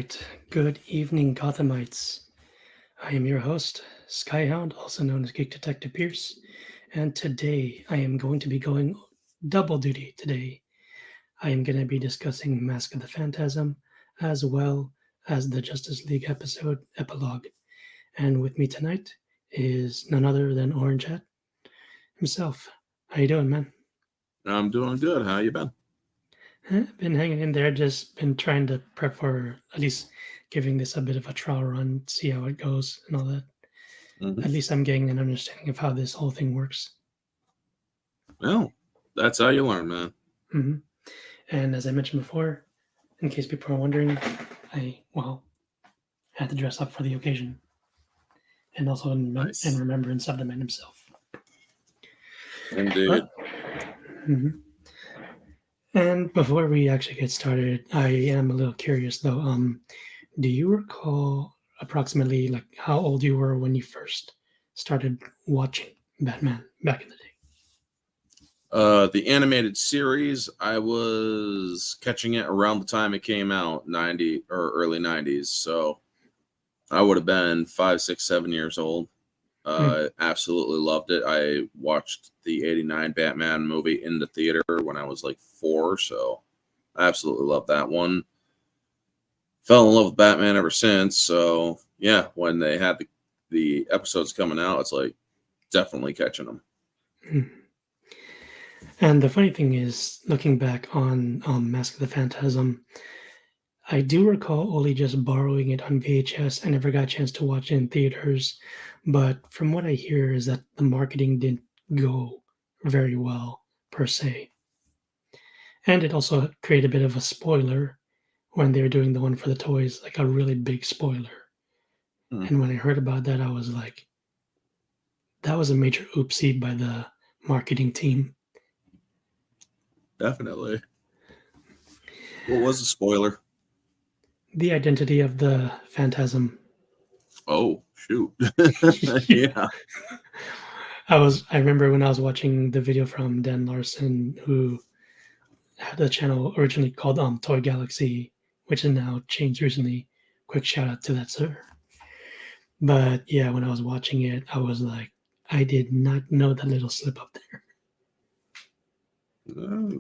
right. Good evening, Gothamites. I am your host, Skyhound, also known as Geek Detective Pierce, and today I am going to be going double duty today. I am going to be discussing Mask of the Phantasm as well as the Justice League episode Epilogue. And with me tonight is none other than Orange Hat himself. How you doing, man? I'm doing good. How you been? Been hanging in there, just been trying to prep for at least giving this a bit of a trial run, see how it goes and all that. Hmm. At least I'm getting an understanding of how this whole thing works. Well, that's how you learn, man. hmm And as I mentioned before, in case people are wondering, I had to dress up for the occasion, and also in Nice. remembrance of the man himself. Indeed. But mhm. And before we actually get started, I am a little curious though. Do you recall approximately like how old you were when you first started watching Batman back in the day? The animated series, I was catching it around the time it came out, 90 or early 90s. So I would have been 5, 6, 7 years old. Hmm. Absolutely loved it. I watched the 89 Batman movie in the theater when I was like 4. So I absolutely loved that one. Fell in love with Batman ever since. So yeah, when they had the episodes coming out, it's like definitely catching them. Hmm. And the funny thing is, looking back on Mask of the Phantasm, I do recall only just borrowing it on VHS. I never got a chance to watch it in theaters, but from what I hear is that the marketing didn't go very well per se, and it also created a bit of a spoiler when they were doing the one for the toys, like a really big spoiler. Hmm. And when I heard about that, I was like, that was a major oopsie by the marketing team. Definitely. What was the spoiler? The identity of the Phantasm. Oh, shoot. Yeah. Yeah. I remember when I was watching the video from Dan Larson, who had a channel originally called Toy Galaxy, which is now changed recently. Quick shout out to that sir. But yeah, when I was watching it, I was like, I did not know that little slip up there. Uh,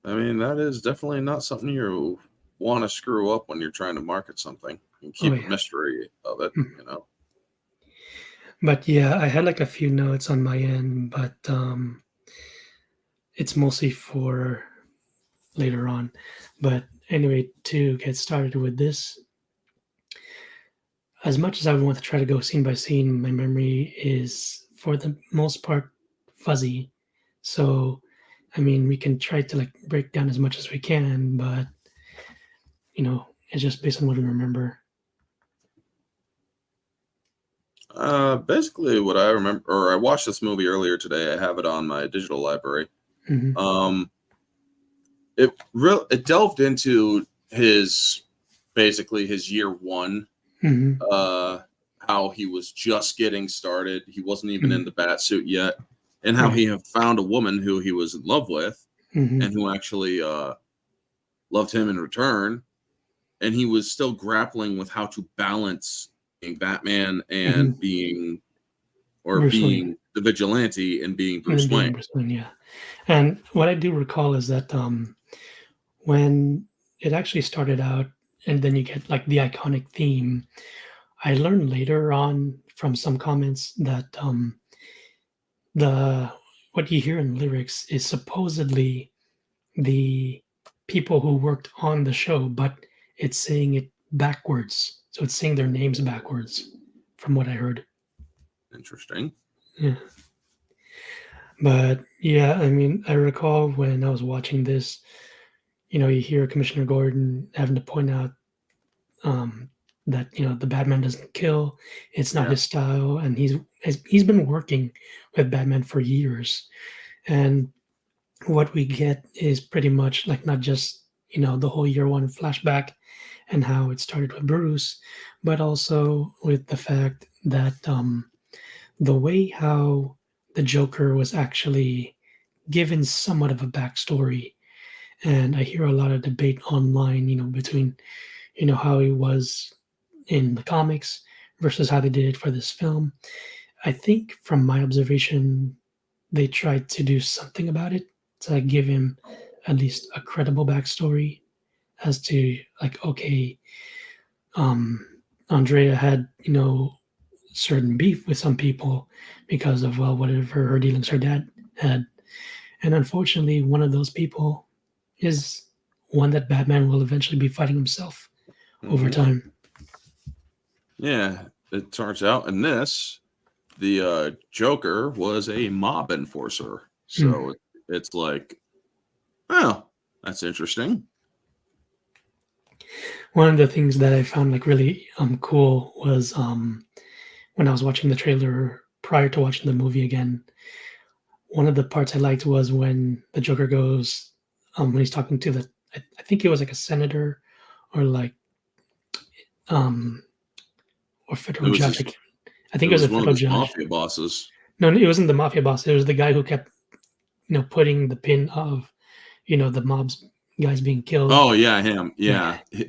I mean, that is definitely not something you want to screw up when you're trying to market something and Oh keep a yeah. mystery of it, Mhm. you know? But yeah, I had like a few notes on my end, but it's mostly for later on. But anyway, to get started with this, as much as I want to try to go scene by scene, my memory is for the most part fuzzy. So, I mean, we can try to like break down as much as we can, but it's just based on what we remember. Basically, what I remember, or I watched this movie earlier today. I have it on my digital library. hmm Um, it delved into his basically his year one, hmm uh, how he was just getting started. He wasn't even in hmm the bat suit yet, and how Right. he had found a woman who he was in love with, hmm and who actually loved him in return. And he was still grappling with how to balance being Batman hmm and Bruce Wayne. being the vigilante and being And then Bruce being Wayne. Bruce Wayne, yeah. And what I do recall is that when it actually started out, and then you get like the iconic theme. I learned later on from some comments that the what you hear in lyrics is supposedly the people who worked on the show, but it's saying it backwards. So it's saying their names backwards, from what I heard. Interesting. Yeah. But yeah, I mean, I recall when I was watching this, you hear Commissioner Gordon having to point out um, that the Batman doesn't kill. It's not Yeah. his style, and he's been working with Batman for years. And what we get is pretty much like not just the whole year one flashback and how it started with Bruce, but also with the fact that the way how the Joker was actually given somewhat of a backstory. And I hear a lot of debate online, between how he was in the comics versus how they did it for this film. I think from my observation, they tried to do something about it to give him at least a credible backstory as to like, okay, um, Andrea had certain beef with some people because of whatever her dealings her dad had, and unfortunately, one of those people is one that Batman will eventually be fighting himself over Mm-hmm. time. Yeah, it turns out in this, the Joker was a mob enforcer. So it's like, oh, that's interesting. One of the things that I found like really cool was when I was watching the trailer prior to watching the movie again. One of the parts I liked was when the Joker goes when he's talking to I think it was like a senator or like um or It federal was judge. his, I it think it was a was one of federal his judge. mafia bosses. No, it wasn't the mafia boss. It was the guy who kept putting the pin of the mob's guys being killed. Oh yeah, him. Yeah, Yeah,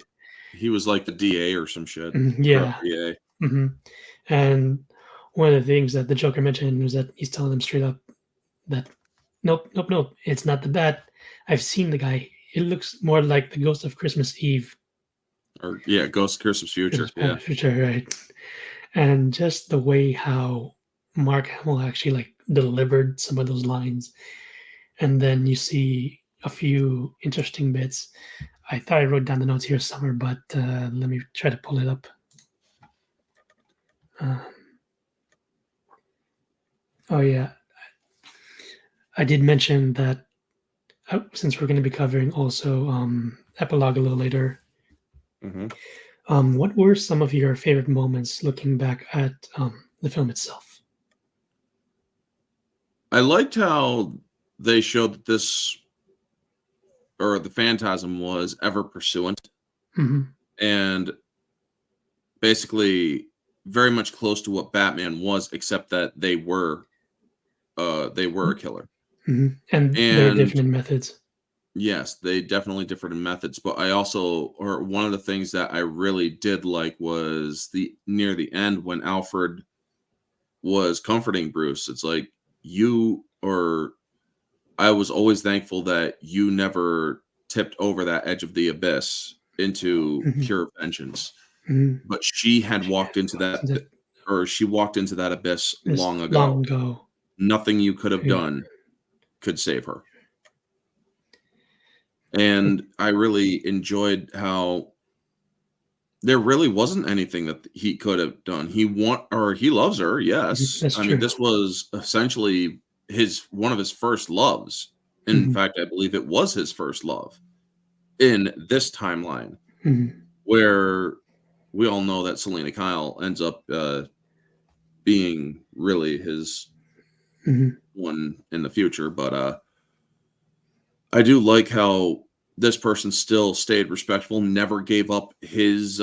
he was like the DA or some shit, corrupt yeah. DA. hmm And one of the things that the Joker mentioned was that he's telling them straight up that nope, nope, nope, it's not the bat. I've seen the guy. It looks more like the ghost of Christmas Eve. Or yeah, Ghost of Christmas Future. Christmas Yeah. past future, right? And just the way how Mark Hamill actually like delivered some of those lines, and then you see a few interesting bits. I thought I wrote down the notes here somewhere, but let me try to pull it up. Uh, oh yeah, I did mention that since we're going to be covering also Epilogue a little later. Mm-hmm. What were some of your favorite moments looking back at the film itself? I liked how they showed that this or the Phantasm was ever pursuant hmm and basically very much close to what Batman was, except that they were a killer. And they're And different in methods. yes, they definitely differed in methods, but I also or one of the things that I really did like was the near the end when Alfred was comforting Bruce. It's like you or I was always thankful that you never tipped over that edge of the abyss into hmm pure vengeance. hmm But she had She walked into that, that or she walked into that abyss this long long ago. ago. Nothing you could have Yeah. done could save her. And I really enjoyed how there really wasn't anything that he could have done. He loves her, yes. That's I mean, true. this was essentially his one of his first loves. In hmm fact, I believe it was his first love in this timeline, hmm where we all know that Selena Kyle ends up being really his hmm one in the future. But I do like how this person still stayed respectful, never gave up his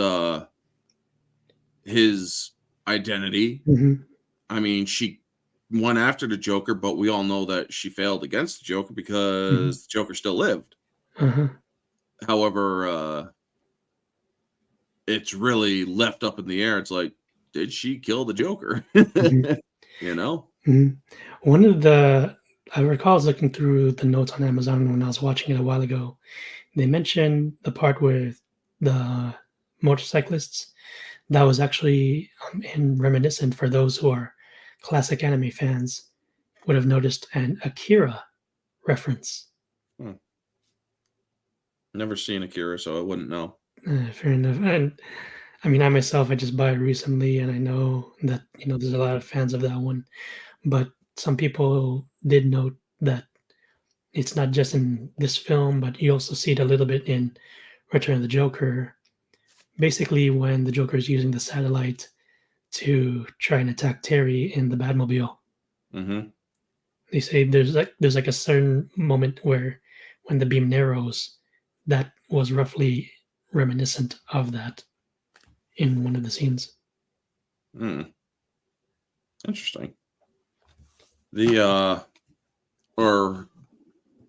identity. hmm I mean, she went after the Joker, but we all know that she failed against the Joker hmm because the Joker still lived. Uh-huh. However, it's really left up in the air. It's like, did she kill the Joker? hmm you know? hmm One of the I recall I was looking through the notes on Amazon when I was watching it a while ago. They mentioned the part with the motorcyclists that was actually in reminiscent for those who are classic anime fans would have noticed an Akira reference. Hmm. Never seen Akira, so I wouldn't know. Fair enough. And I mean, I myself, I just bought it recently, and I know that there's a lot of fans of that one. But some people did note that it's not just in this film, but you also see it a little bit in Return of the Joker. Basically, when the Joker is using the satellite to try and attack Terry in the Batmobile, Mm-hmm. they say there's like a certain moment where when the beam narrows, that was roughly reminiscent of that in one of the scenes. Mm. Interesting. The or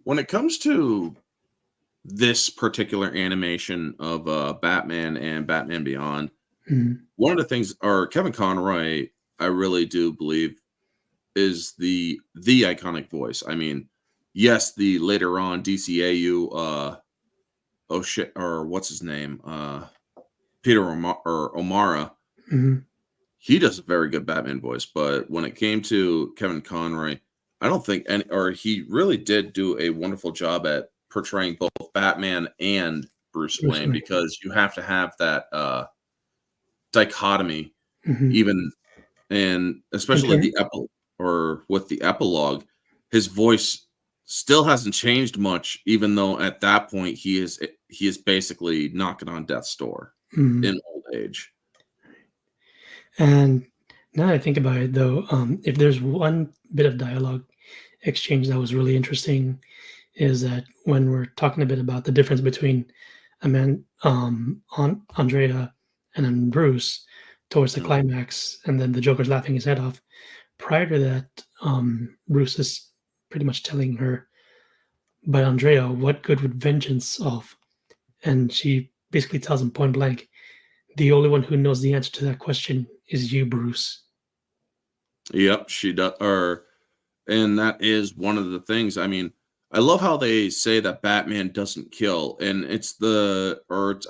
when it comes to this particular animation of Batman and Batman Beyond, Mhm. one of the things, or Kevin Conroy, I really do believe is the iconic voice. I mean, yes, the later on DCAU oh shit, or what's his name? Peter O'Mara. Mhm. He does a very good Batman voice, but when it came to Kevin Conroy, I don't think any, or he really did do a wonderful job at portraying both Batman and Bruce Bruce Wayne, Wayne. because you have to have that dichotomy, Mhm. even, and In especially turn, the epi or with the epilogue, his voice still hasn't changed much, even though at that point he is basically knocking on death's door mhm. in old age. And now that I think about it, though, if there's one bit of dialogue exchange that was really interesting, is that when we're talking a bit about the difference between Andrea and then Bruce towards the Mhm. climax, and then the Joker's laughing his head off. Prior to that, Bruce is pretty much telling her, "But Andrea, what good would vengeance of?" And she basically tells him point blank, "The only one who knows the answer to that question is you, Bruce." Yep, she does. Or and that is one of the things. I mean, I love how they say that Batman doesn't kill, and it's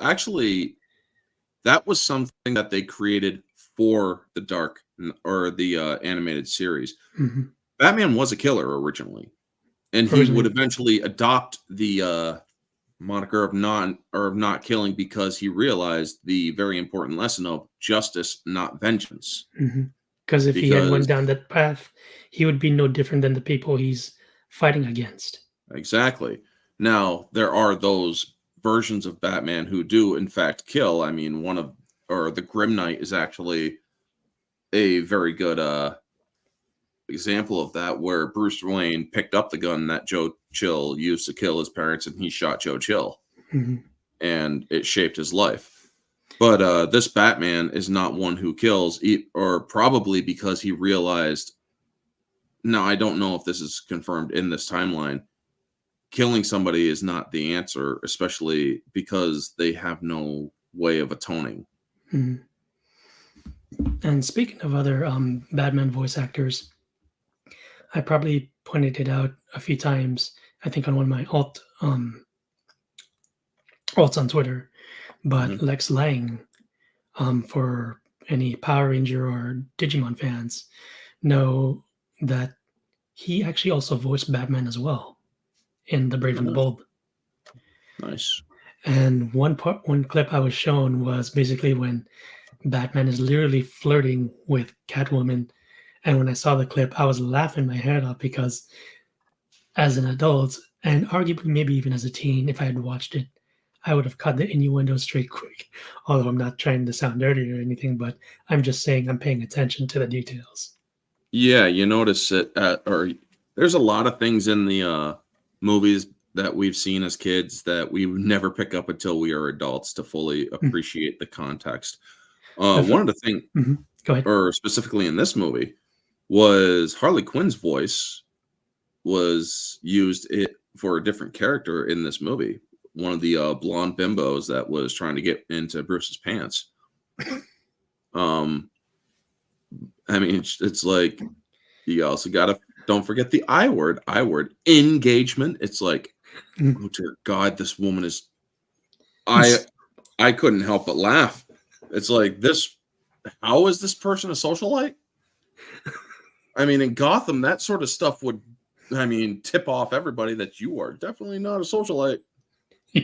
actually, that was something that they created for the or the animated series. Mhm. Batman was a killer originally, and he would Originally, eventually adopt the moniker of not killing, because he realized the very important lesson of justice, not vengeance. because if he had went Because down that path, he would be no different than the people he's fighting against. exactly. Now, there are those versions of Batman who do in fact kill. I mean, the Grim Knight is actually a very good example of that, where Bruce Wayne picked up the gun that Joe Chill used to kill his parents, and he shot Joe Chill, Mhm. and it shaped his life. But this Batman is not one who kills, or probably because he realized. Now, I don't know if this is confirmed in this timeline. Killing somebody is not the answer, especially because they have no way of atoning. Mhm. And speaking of other Batman voice actors, I probably pointed it out a few times. I think on one of my alts on Twitter, but Mhm. Lex Lang, for any Power Ranger or Digimon fans, know that he actually also voiced Batman as well in The Brave and the Nice. Bold. Nice. And one clip I was shown was basically when Batman is literally flirting with Catwoman. And when I saw the clip, I was laughing my head off because as an adult, and arguably maybe even as a teen, if I had watched it, I would have cut the innuendo straight quick. Although I'm not trying to sound dirty or anything, but I'm just saying I'm paying attention to the details. Yeah, you notice it or there's a lot of things in the movies that we've seen as kids that we would never pick up until we are adults to fully Mm. appreciate the context. The One fir- of the things, Mhm. Go ahead. or specifically in this movie, was Harley Quinn's voice was used it for a different character in this movie. One of the blonde bimbos that was trying to get into Bruce's pants. Um, I mean, it's like, you also gotta, don't forget the I word, engagement. It's like, Mm. oh dear God, this woman is. I couldn't help but laugh. It's like this. How is this person a socialite? I mean, in Gotham, that sort of stuff would, I mean, tip off everybody that you are definitely not a socialite. Yeah.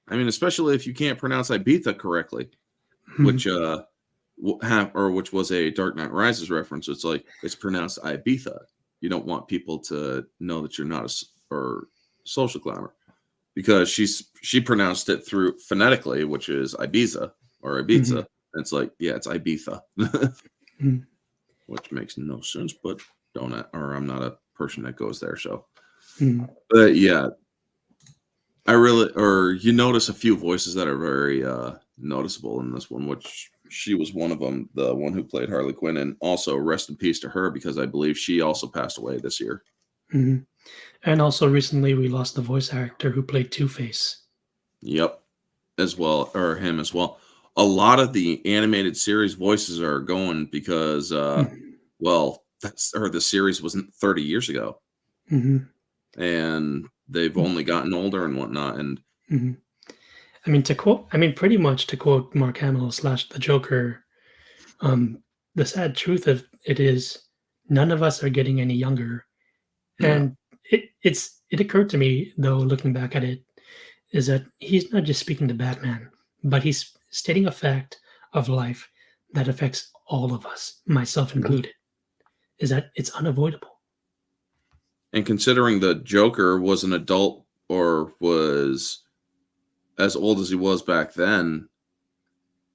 I mean, especially if you can't pronounce Ibiza correctly, Mhm. which which was a Dark Knight Rises reference. It's like it's pronounced Ibiza. You don't want people to know that you're not or social climber, because she pronounced it through phonetically, which is Ibiza or Ibiza. Mhm. And it's like, yeah, it's Ibiza, Mhm. which makes no sense. But I'm not a person that goes there. So, Mhm. but yeah, I really, or you notice a few voices that are very noticeable in this one, which she was one of them, the one who played Harley Quinn, and also rest in peace to her, because I believe she also passed away this year. Mhm. And also recently we lost the voice actor who played Two-Face. Yep, as well, or him as well. A lot of the animated series voices are going because, Mhm. well, the series wasn't 30 years ago, Mhm. and they've only gotten older and whatnot. And Mhm. Pretty much to quote Mark Hamill slash the Joker, um, the sad truth of it is none of us are getting any younger. yeah, And it occurred to me though, looking back at it, is that he's not just speaking to Batman, but he's stating a fact of life that affects all of us, myself included, is that it's unavoidable. and considering the Joker was an adult or was as old as he was back then,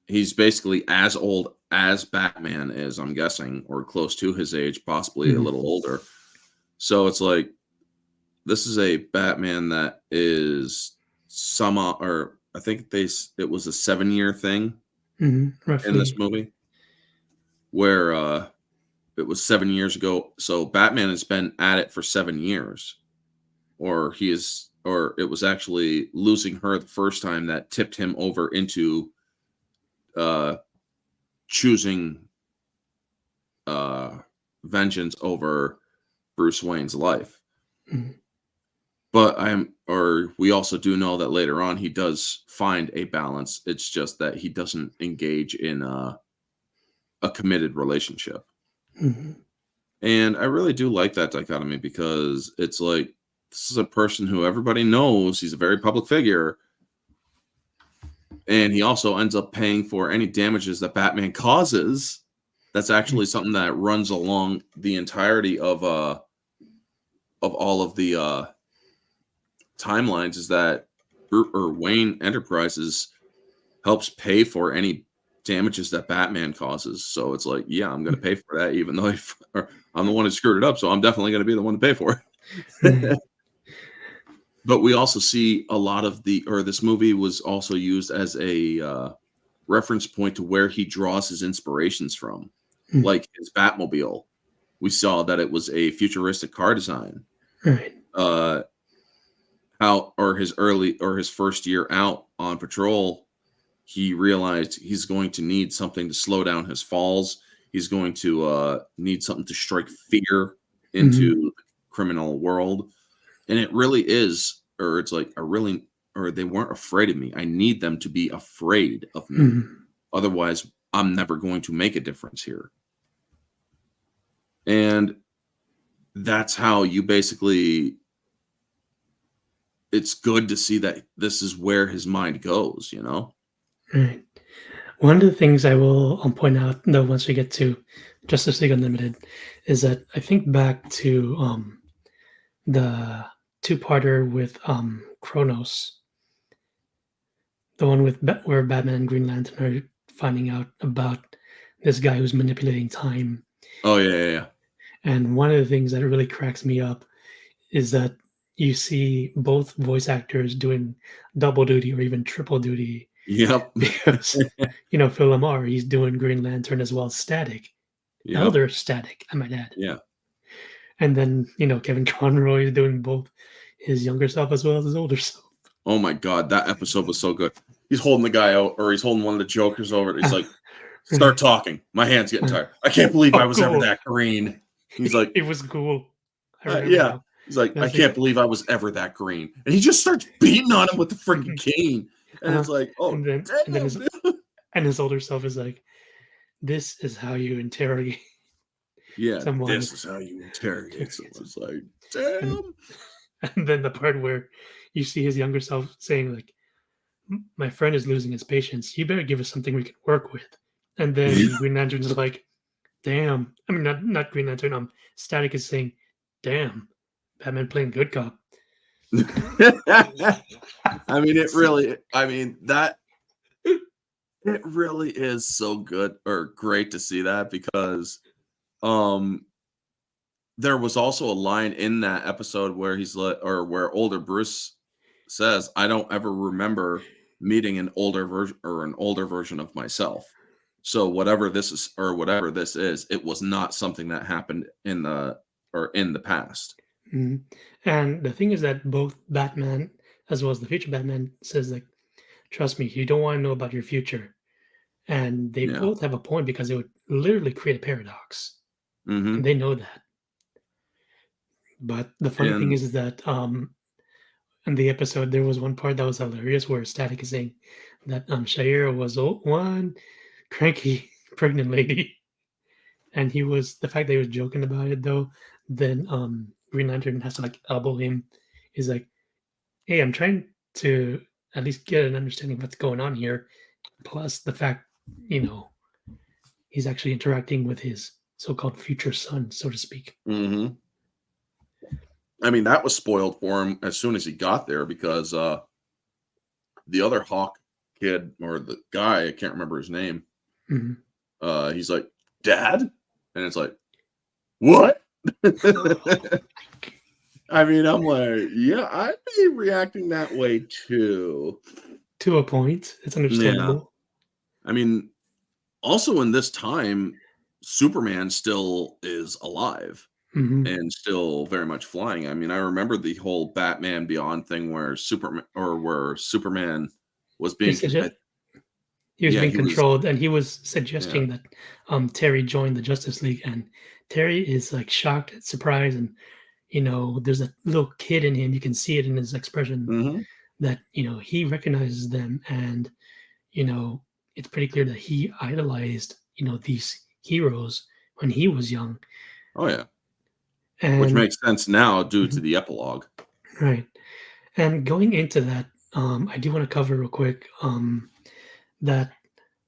he's basically as old as Batman is, I'm guessing, or close to his age, possibly a Mhm. little older. So it's like this is a Batman that is or I think it was a 7-year thing in this Roughly. movie where it was 7 years ago. So Batman has been at it for 7 years, or it was actually losing her the first time that tipped him over into uh, choosing uh, vengeance over Bruce Wayne's life. Mhm. But we also do know that later on he does find a balance. It's just that he doesn't engage in a committed relationship. Mhm. And I really do like that dichotomy because it's like this is a person who everybody knows he's a very public figure, and he also ends up paying for any damages that Batman causes. That's actually something that runs along the entirety of all of the timelines, is that Wayne Enterprises helps pay for any damages that Batman causes. So it's like, yeah, I'm going to pay for that, even though I'm the one who screwed it up. So I'm definitely going to be the one to pay for Mhm. it. But we also see a lot of this movie was also used as a reference point to where he draws his inspirations from, Mhm. like his Batmobile. We saw that it was a futuristic car design. Right. Uh, his first year out on patrol, he realized he's going to need something to slow down his falls. He's going to need something to strike fear into Mhm. the criminal world. And it really is, or it's like or they weren't afraid of me. I need them to be afraid of me. Mhm. Otherwise, I'm never going to make a difference here. And that's how you basically, it's good to see that this is where his mind goes, you know? Right. One of the things I will point out, though, once we get to Justice League Unlimited, is that I think back to the two-parter with Kronos, the one with where Batman and Green Lantern are finding out about this guy who's manipulating time. Oh yeah, yeah, yeah. And one of the things that really cracks me up is that you see both voice actors doing double duty or even triple duty Yep. because Phil Lamar, he's doing Green Lantern as well as Static, Yep. Elder Static, I might add. Yeah. And then Kevin Conroy is doing both his younger self as well as his older self. Oh my god, that episode was so good. He's holding the guy out, or he's holding one of the Jokers over. He's like, "Start Right. talking. My hand's getting tired. I can't believe I Oh, was ever cool. that green." He's like, It was cool. I remember "Yeah." now. He's like, "I That's can't like, believe I was ever that green." And he just starts beating on him with the freaking cane. And it's like, "Oh and then damn, his dude." older self is like, "This is how you interrogate Yeah, someone." this is how you interrogate someone. It's like, And damn. and then the part where you see his younger self saying like, My friend is losing his patience. You better give us something we can work with." And then Green Lantern's is like, "Damn." I mean, not Green Lantern. Static is saying, "Damn, Batman playing good cop." I mean, it really. I mean that it really is so good or great to see that because um there was also a line in that episode where where older Bruce says, "I don't ever remember meeting an older version of myself. So whatever this is, it was not something that happened in the past." Mhm. And the thing is that both Batman as well as the future Batman says like, trust me, you don't want to know about your future. And they Yeah. both have a point because it would literally create a paradox. Hmm. And they know that. But the funny thing And is that in the episode there was one part that was hilarious where Static is saying that Shaira was one cranky pregnant lady. And he was the fact that he was joking about it though, then Green Lantern has to like elbow him. He's like, hey, I'm trying to at least get an understanding of what's going on here. Plus the fact, you know, he's actually interacting with his so-called future son, so to speak. hmm I mean, that was spoiled for him as soon as he got there because the other Hawk kid or the guy, I can't remember his name. Mhm. He's like, Dad? And it's like, what? I mean, I'm like, yeah, I'd be reacting that way too. To a point, it's Yeah. understandable. I mean, also in this time, Superman still is alive Mhm. and still very much flying. I mean, I remember the whole Batman Beyond thing where Superman was He being, said he was yeah, being he was, controlled, and he was yeah. suggesting that Terry join the Justice League, and Terry is like shocked, surprised, and there's a little kid in him. You can see it in his expression Hmm. that he recognizes them, and you know it's pretty clear that he idolized these heroes when he was young, Oh, yeah. Which and makes sense now due to Mhm. the epilogue. Right. And going into that, I do want to cover real quick that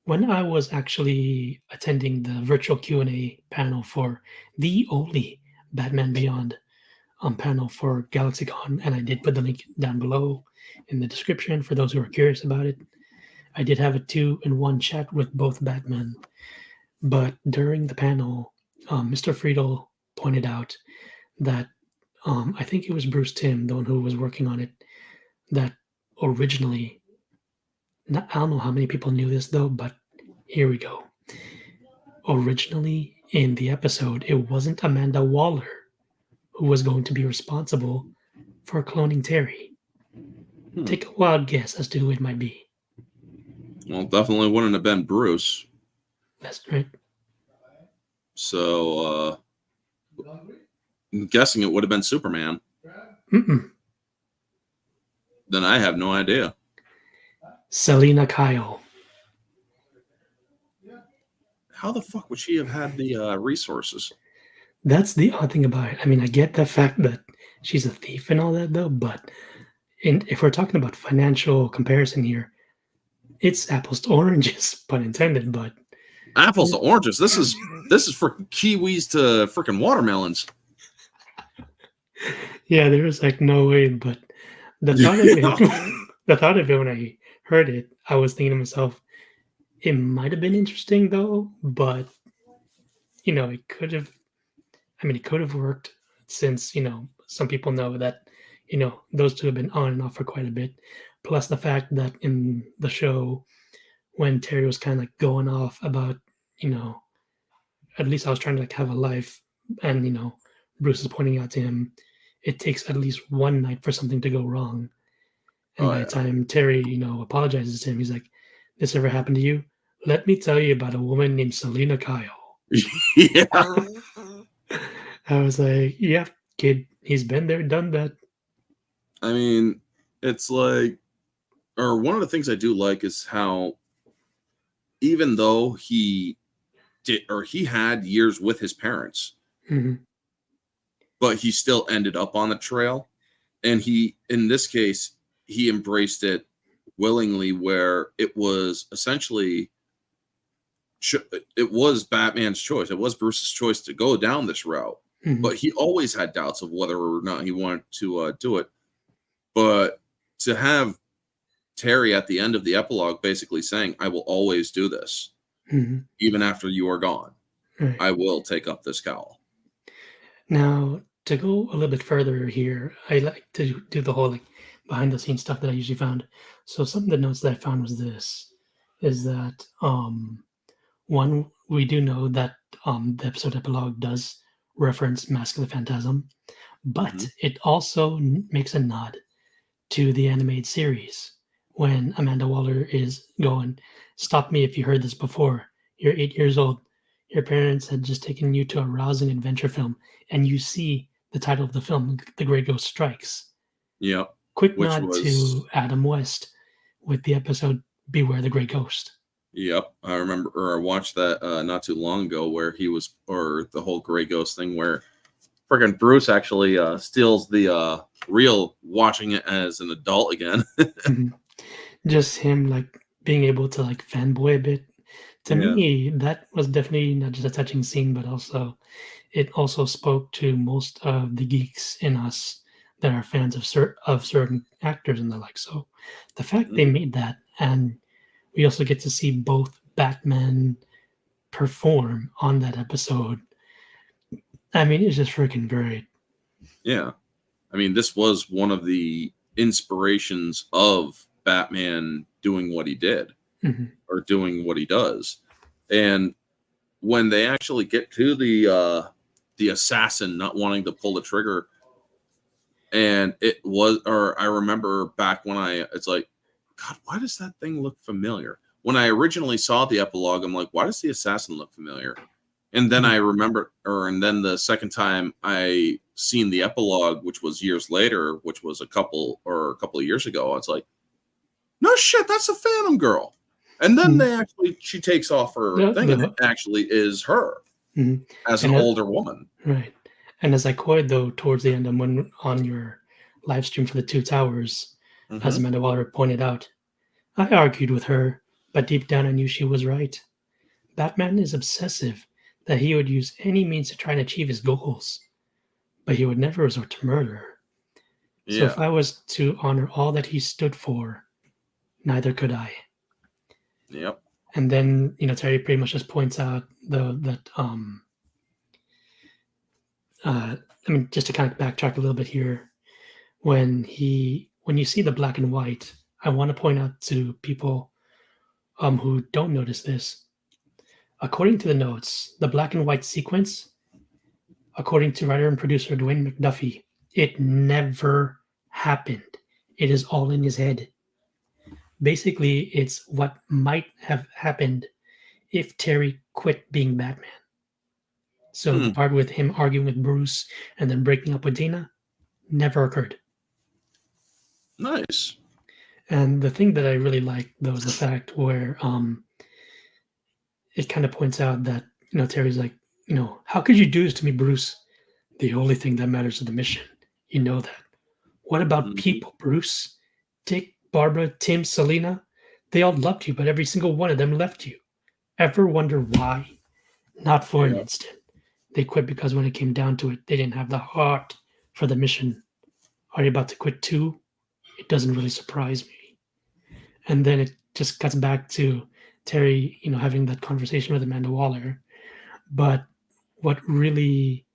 when I was actually attending the virtual Q&A panel for the only Batman Beyond panel for GalaxyCon, and I did put the link down below in the description for those who are curious about it. I did have a 2-in-1 chat with both Batman, but during the panel, Mr. Friedel pointed out that I think it was Bruce Timm, the one who was working on it, that originally, I don't know how many people knew this though, but here we go. Originally in the episode, it wasn't Amanda Waller who was going to be responsible for cloning Terry. Hmm. Take a wild guess as to who it might be. Well, definitely wouldn't have been Bruce. That's right. So, I'm guessing it would have been Superman. Mm-mm. Then I have no idea. Selena Kyle. How the fuck would she have had the resources? That's the odd thing about it. I mean, I get the fact that she's a thief and all that, though, but if we're talking about financial comparison here, it's apples to oranges, pun intended. But Apples to oranges. This is for kiwis to freaking watermelons. yeah, there was like no way. But the thought of it, the thought of it when I heard it, I was thinking to myself, it might have been interesting though, but it could have. I mean, it could have worked since some people know that those two have been on and off for quite a bit. Plus the fact that in the show, when Terry was kind of like going off about you know at least I was trying to like have a life, and Bruce is pointing out to him, it takes at least one night for something to go wrong. And Oh by the yeah. time Terry, apologizes to him, he's like, "This ever happened to you? Let me tell you about a woman named Selena Kyle." Yeah. I was like, "Yeah, kid, he's been there, done that." I mean, it's like, or one of the things I do like is how even though he did or he had years with his parents, Mhm. but he still ended up on the trail. And he, in this case, he embraced it willingly, where it was essentially it was Batman's choice. It was Bruce's choice to go down this route, Mhm. but he always had doubts of whether or not he wanted to do it. But to have Terry at the end of the epilogue basically saying, "I will always do this, Mhm. even after you are gone. Right. I will take up this cowl." Now, to go a little bit further here, I like to do the whole like behind the scenes stuff that I usually found. So some of the notes that I found was this is that one, we do know that the episode epilogue does reference Mask of the Phantasm, But it also makes a nod to the animated series when Amanda Waller is going, "Stop me if you heard this before. You're 8 years old. Your parents had just taken you to a rousing adventure film, and you see the title of the film, The Grey Ghost Strikes." Yep. Quick Which nod was to Adam West with the episode Beware the Grey Ghost. Yep, I remember, or I watched that not too long ago, where he was, or the whole Grey Ghost thing, where freaking Bruce actually steals the reel, watching it as an adult again. Just him like being able to like fanboy a bit. To Yeah. me, that was definitely not just a touching scene, but also it also spoke to most of the geeks in us that are fans of certain actors and the like. So the fact they Mhm. made that, and we also get to see both Batman perform on that episode. I mean, it's just freaking great. Yeah, I mean, this was one of the inspirations of Batman doing what he did, Mhm. or doing what he does. And when they actually get to the assassin not wanting to pull the trigger, and it was, or I remember back when it's like, God, why does that thing look familiar? When I originally saw the epilogue, I'm like, why does the assassin look familiar? And then Mhm. I remember, and then the second time I seen the epilogue, which was years later, which was a couple of years ago, I was like, no shit, that's a Phantom Girl. And then Mhm. she takes off her The, thing, and it the, actually is her mhm. as an And older woman. right. And as I coyed though towards the end, and when on your live stream for the Two Towers, as Hmm. Amanda Waller pointed out, I argued with her, but deep down I knew she was right. Batman is obsessive that he would use any means to try and achieve his goals, but he would never resort to murder. So if Yeah. I was to honor all that he stood for, neither could I. Yep. And then Terry pretty much just points out I mean, just to kind of backtrack a little bit here, when you see the black and white, I want to point out to people who don't notice this. According to the notes, the black and white sequence, according to writer and producer Dwayne McDuffie, it never happened. It is all in his head. Basically, it's what might have happened if Terry quit being Batman. So the Hmm. part with him arguing with Bruce and then breaking up with Dana never occurred. Nice. And the thing that I really like though is the fact where it kind of points out that Terry's like, how could you do this to me, Bruce? The only thing that matters is the mission. You know that. What about Hmm. people, Bruce? Dick, Barbara, Tim, Selena? They all loved you, but every single one of them left you. Ever wonder why? Not for an Yeah. instant. They quit because when it came down to it, they didn't have the heart for the mission. Are you about to quit too? It doesn't really surprise me. And then it just cuts back to Terry, having that conversation with Amanda Waller. But what really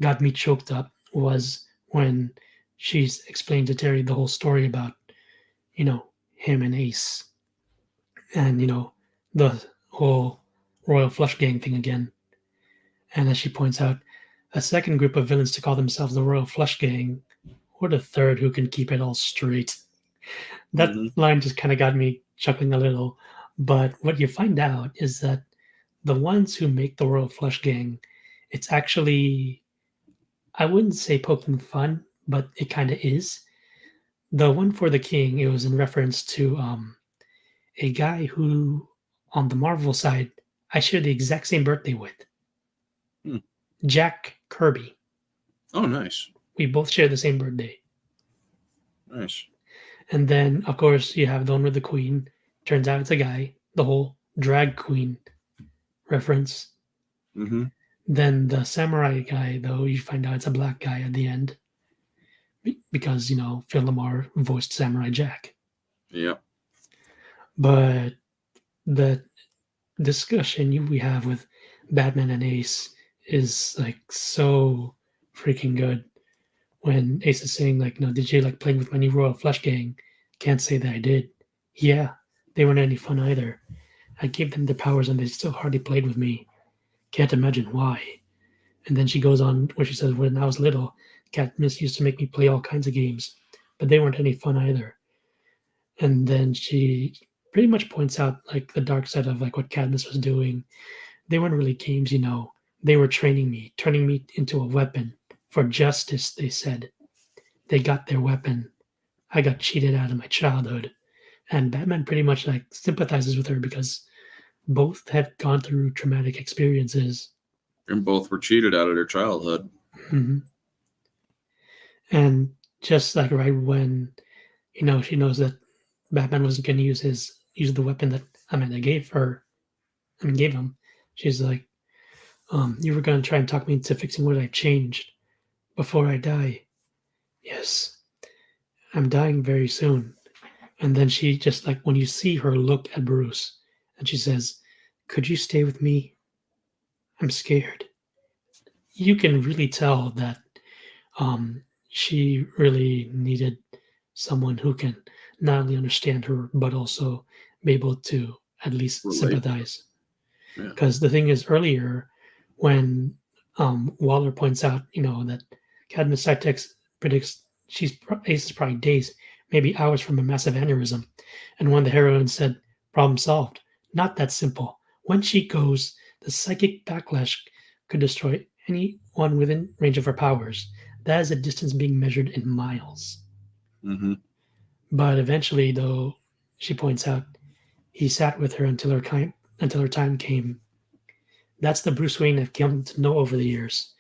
got me choked up was when she's explained to Terry the whole story about, him and Ace and, the whole Royal Flush Gang thing again. And as she points out, a second group of villains to call themselves the Royal Flush Gang, or the third who can keep it all straight. That Hmm. line just kind of got me chuckling a little. But what you find out is that the ones who make the Royal Flush Gang, it's actually, I wouldn't say poking fun, but it kind of is. The one for the king, it was in reference to a guy who, on the Marvel side, I share the exact same birthday with, Hmm. Jack Kirby. Oh, nice. We both share the same birthday. Nice. And then, of course, you have the one with the queen. Turns out it's a guy. The whole drag queen reference. Hmm. Then the samurai guy, though, you find out it's a black guy at the end because, Phil Lamar voiced Samurai Jack. Yep. But the discussion we have with Batman and Ace is like so freaking good. When Ace is saying like, did you like playing with my new Royal Flush Gang? Can't say that I did. Yeah, they weren't any fun either. I gave them their powers and they still hardly played with me. Can't imagine why. And then she goes on where she says, when I was little, Katniss used to make me play all kinds of games, but they weren't any fun either. And then she pretty much points out like the dark side of like what Katniss was doing. They weren't really games, you know. They were training me, turning me into a weapon for justice, they said. They got their weapon. I got cheated out of my childhood. And Batman pretty much like sympathizes with her because both have gone through traumatic experiences. And both were cheated out of their childhood. Mhm. And just like right when, you know, she knows that Batman wasn't going to use the weapon that Amanda gave him. She's like, you were going to try and talk me into fixing what I've changed before I die. Yes, I'm dying very soon. And then she just like when you see her look at Bruce, and she says, "Could you stay with me? I'm scared." You can really tell that she really needed someone who can not only understand her but also be able to at least Relate. sympathize. Yeah. Because the thing is, earlier when Waller points out, you know, that Cadmus Cytex predicts ages probably days, maybe hours from a massive aneurysm, and when the heroine said, "Problem solved," not that simple. When she goes, the psychic backlash could destroy anyone within range of her powers. That is a distance being measured in miles. Mm-hmm. But eventually, though, she points out, he sat with her until her time came. That's the Bruce Wayne I've come to know over the years.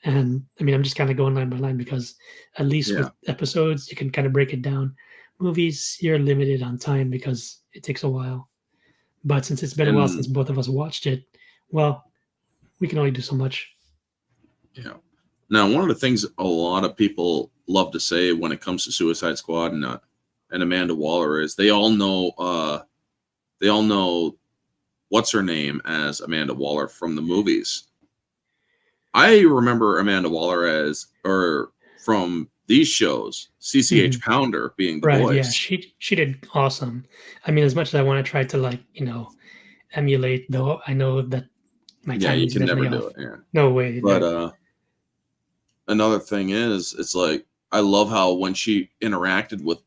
And I mean, I'm just kind of going line by line because at least Yeah. with episodes, you can kind of break it down. Movies, you're limited on time because it takes a while. But since it's been a while since And both of us watched it, well, we can only do so much. yeah. Now, one of the things a lot of people love to say when it comes to Suicide Squad and Amanda Waller is they all know what's her name as Amanda Waller from the movies. I remember Amanda Waller as or from these shows, CCH Pounder being the Right, yeah, voice. she did awesome. I mean, as much as I want to try to like, you know, emulate, though I know that my Yeah, timing you is can never definitely do off. it. Yeah. No way. But another thing is, it's like I love how when she interacted with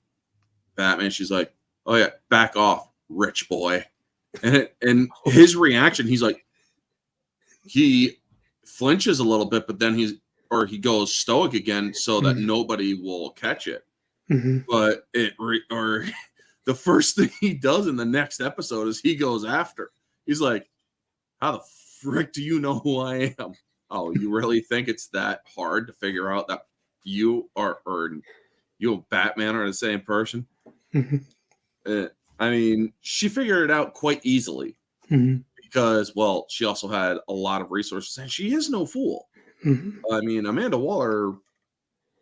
Batman, she's like, "Oh yeah, back off, rich boy," and his reaction, he's like, he flinches a little bit, but then he goes stoic again so that nobody will catch it. But the first thing he does in the next episode is he goes after. He's like, "How the frick do you know who I am? Oh, you really think it's that hard to figure out that you and Batman are the same person?" I mean, she figured it out quite easily because, well, she also had a lot of resources, and she is no fool. I mean, Amanda Waller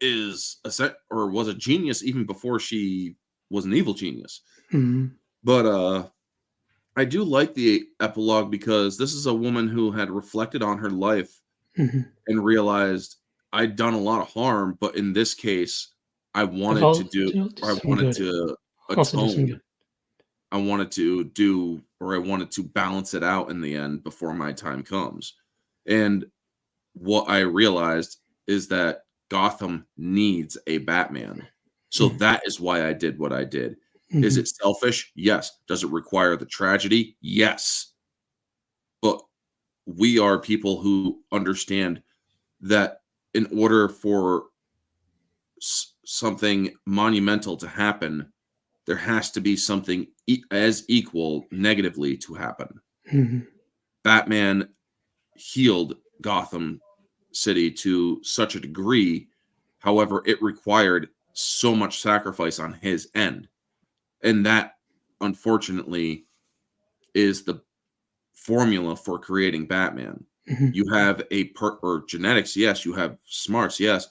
was a genius even before she was an evil genius. But I do like the epilogue because this is a woman who had reflected on her life and realized I'd done a lot of harm, but in this case, I wanted to atone. I wanted to balance it out in the end before my time comes. And what I realized is that Gotham needs a Batman. So that is why I did what I did. Is it selfish? Yes. Does it require the tragedy? Yes. But we are people who understand that in order for something monumental to happen, there has to be something as equal negatively to happen. Batman healed Gotham City to such a degree. However, it required so much sacrifice on his end. And that, unfortunately, is the formula for creating Batman. You have or genetics, yes. You have smarts, yes.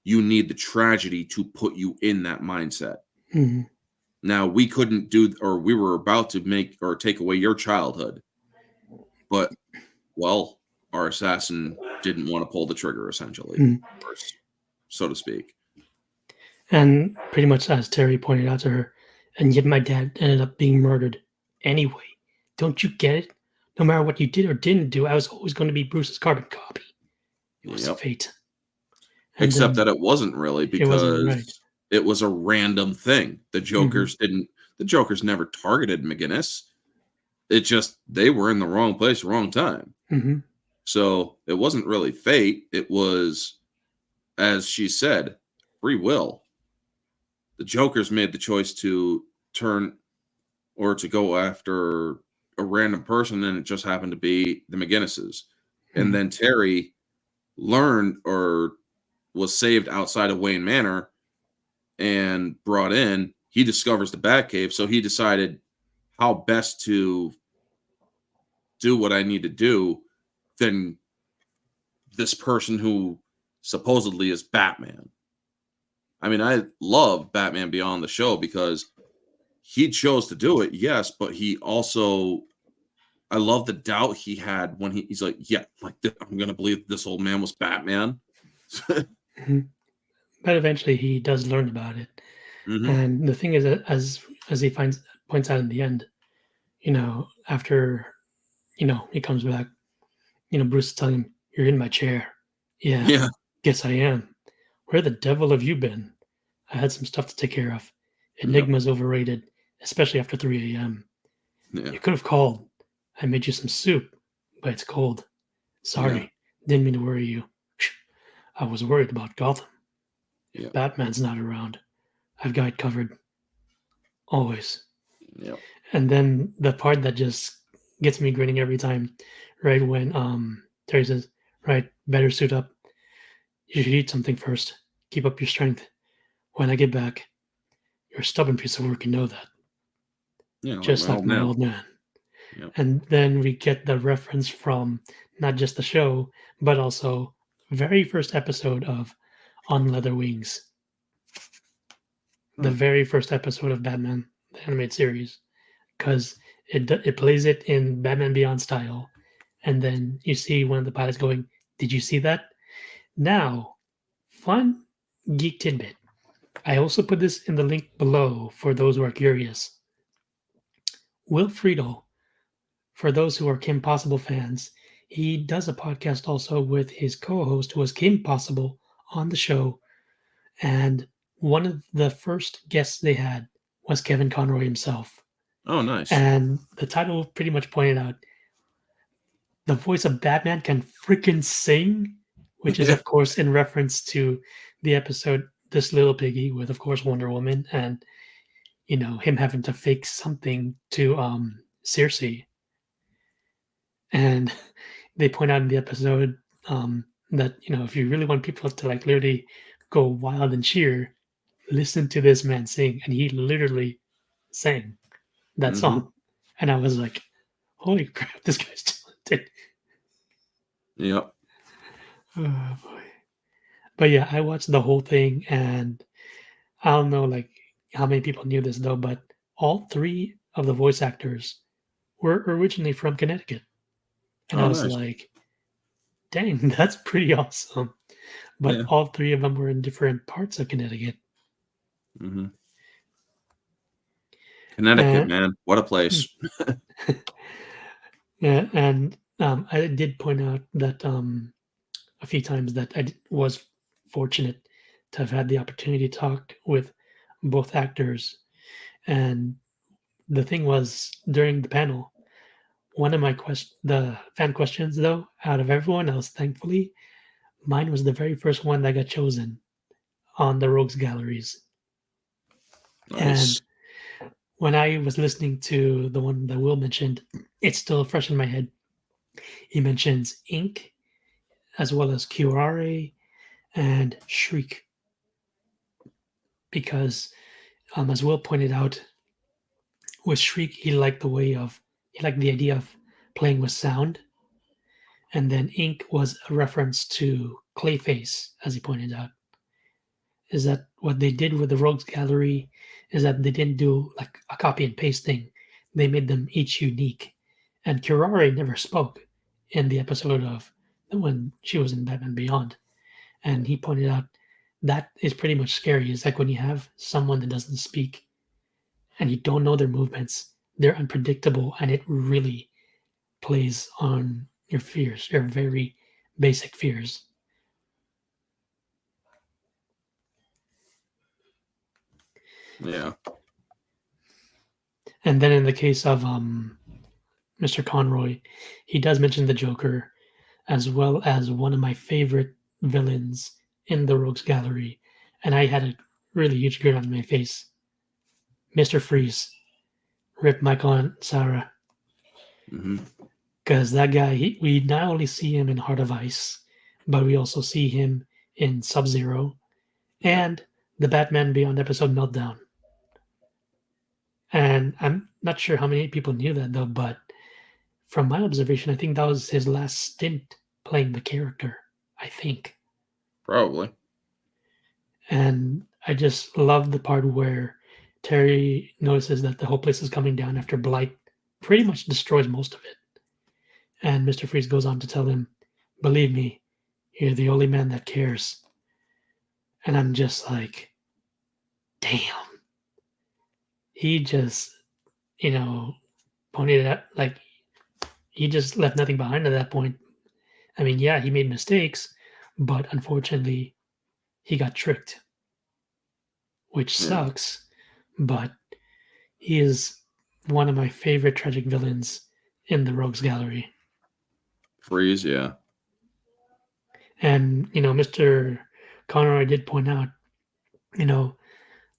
You need the tragedy to put you in that mindset. Now, we couldn't do, or we were about to make or take away your childhood. But, well, our assassin didn't want to pull the trigger, essentially, or so to speak. And pretty much as Terry pointed out to her, and yet my dad ended up being murdered anyway. Don't you get it? No matter what you did or didn't do, I was always going to be Bruce's carbon copy. It was Yep. fate. And Except then that it wasn't really, it wasn't right. because it was a random thing. Mhm. The Jokers never targeted McGinnis. It just they were in the wrong place, wrong time. Mhm. So it wasn't really fate. It was, as she said, free will. The Jokers made the choice to turn or to go after a random person, and it just happened to be the McGinnises. And Mhm. then Terry learned or was saved outside of Wayne Manor and brought in. He discovers the Batcave, so he decided how best to do what I need to do than this person who supposedly is Batman. I mean, I love Batman Beyond the show because he chose to do it, yes, but he also, I love the doubt he had when he's like, yeah, like I'm gonna believe this old man was Batman. Mhm. But eventually he does learn about it. Hmm. And the thing is that as he finds points out in the end, after, he comes back, Bruce is telling him, "You're in my chair." "Yeah, Yeah, guess I am." "Where the devil have you been?" "I had some stuff to take care of." yep, "Enigma's overrated, especially after 3 a.m." yeah, "You could have called. I made you some soup, but it's cold. yeah, Sorry, didn't mean to worry you." "I was worried about Gotham. If yeah, Batman's not around, I've got it covered, always." yeah. And then the part that just gets me grinning every time, right when Terry says, "Right, better suit up. You should eat something first. Keep up your strength. When I get back, you're a stubborn piece of work, you know that. Yeah, like Just my like old my man. old man." Yep. And then we get the reference from not just the show, but also very first episode of On Leather Wings, the Huh. very first episode of Batman, the animated series, because it plays it in Batman Beyond style, and then you see one of the pilots going, "Did you see that?" Now, fun geek tidbit. I also put this in the link below for those who are curious. Will Friedle, for those who are Kim Possible fans, he does a podcast also with his co-host who was Kim Possible on the show, and one of the first guests they had was Kevin Conroy himself. Oh, nice. And the title pretty much pointed out the voice of Batman can freaking sing, which is Yeah. of course in reference to the episode This Little Piggy with of course Wonder Woman and him having to fake something to Circe. And they point out in the episode that if you really want people to like literally go wild and cheer, listen to this man sing, and he literally sang that Hmm. song, and I was like, "Holy crap, this guy's talented!" Yep. Oh boy! But yeah, I watched the whole thing, and I don't know like how many people knew this though, but all three of the voice actors were originally from Connecticut, and I Oh, was nice. like, "Dang, that's pretty awesome!" But Yeah. all three of them were in different parts of Connecticut. Hmm. Connecticut, And man, what a place. yeah, and I did point out that a few times that was fortunate to have had the opportunity to talk with both actors. And the thing was during the panel, one of the fan questions though, out of everyone else, thankfully, mine was the very first one that got chosen on the Rogues Galleries. And Nice. when I was listening to the one that Will mentioned, it's still fresh in my head. He mentions Ink as well as Curare and Shriek because, as Will pointed out, with Shriek he liked the idea of playing with sound, and then Ink was a reference to Clayface, as he pointed out. Is that what they did with the Rogues Gallery? Is that they didn't do like a copy and paste thing? They made them each unique. And Curare never spoke in the episode of when she was in Batman Beyond. And he pointed out that is pretty much scary. It's like when you have someone that doesn't speak and you don't know their movements, they're unpredictable and it really plays on your fears, your very basic fears. Yeah. And then in the case of Mr. Conroy, he does mention the Joker, as well as one of my favorite villains in the Rogues Gallery, and I had a really huge grin on my face. Mr. Freeze, Rip Michael and Sarah, Hmm. because that guy, we not only see him in Heart of Ice, but we also see him in Sub-Zero Yeah. and the Batman Beyond episode Meltdown. And I'm not sure how many people knew that though, but from my observation, I think that was his last stint playing the character. I think. Probably. And I just love the part where Terry notices that the whole place is coming down after Blight pretty much destroys most of it. And Mr. Freeze goes on to tell him, "Believe me, you're the only man that cares." And I'm just like, damn. He just, pointed it out like he just left nothing behind at that point. I mean, yeah, he made mistakes, but unfortunately, he got tricked, which Yeah. sucks. But he is one of my favorite tragic villains in the Rogues Gallery. Freeze. Yeah. And, Mr. Conroy did point out,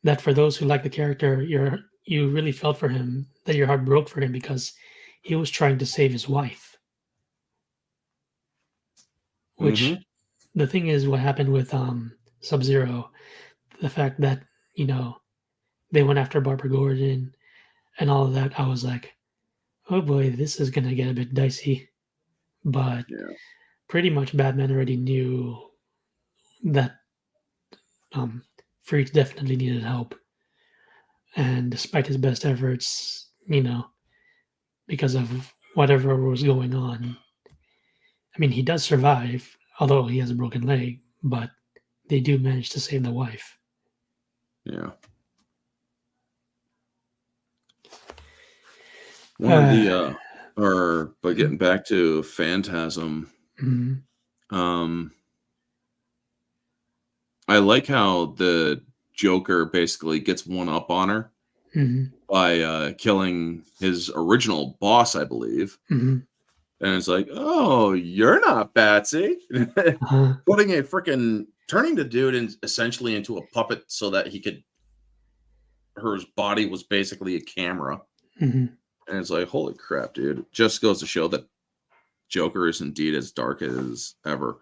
that for those who like the character, you really felt for him, that your heart broke for him because he was trying to save his wife. Hmm. Which the thing is, what happened with Sub-Zero, the fact that they went after Barbara Gordon and all of that, I was like, oh boy, this is gonna get a bit dicey. But Yeah. pretty much Batman already knew that Freaks definitely needed help, and despite his best efforts, because of whatever was going on, I mean, he does survive, although he has a broken leg, but they do manage to save the wife. Yeah. One of the but getting back to Phantasm, Mhm. I like how the Joker basically gets one up on her Mhm. by killing his original boss, I believe. Mhm. And it's like, oh, you're not Batsy. Uh-huh. Putting a freaking turning the dude essentially into a puppet so that her body was basically a camera. Mhm. And it's like, holy crap, dude. It just goes to show that Joker is indeed as dark as ever.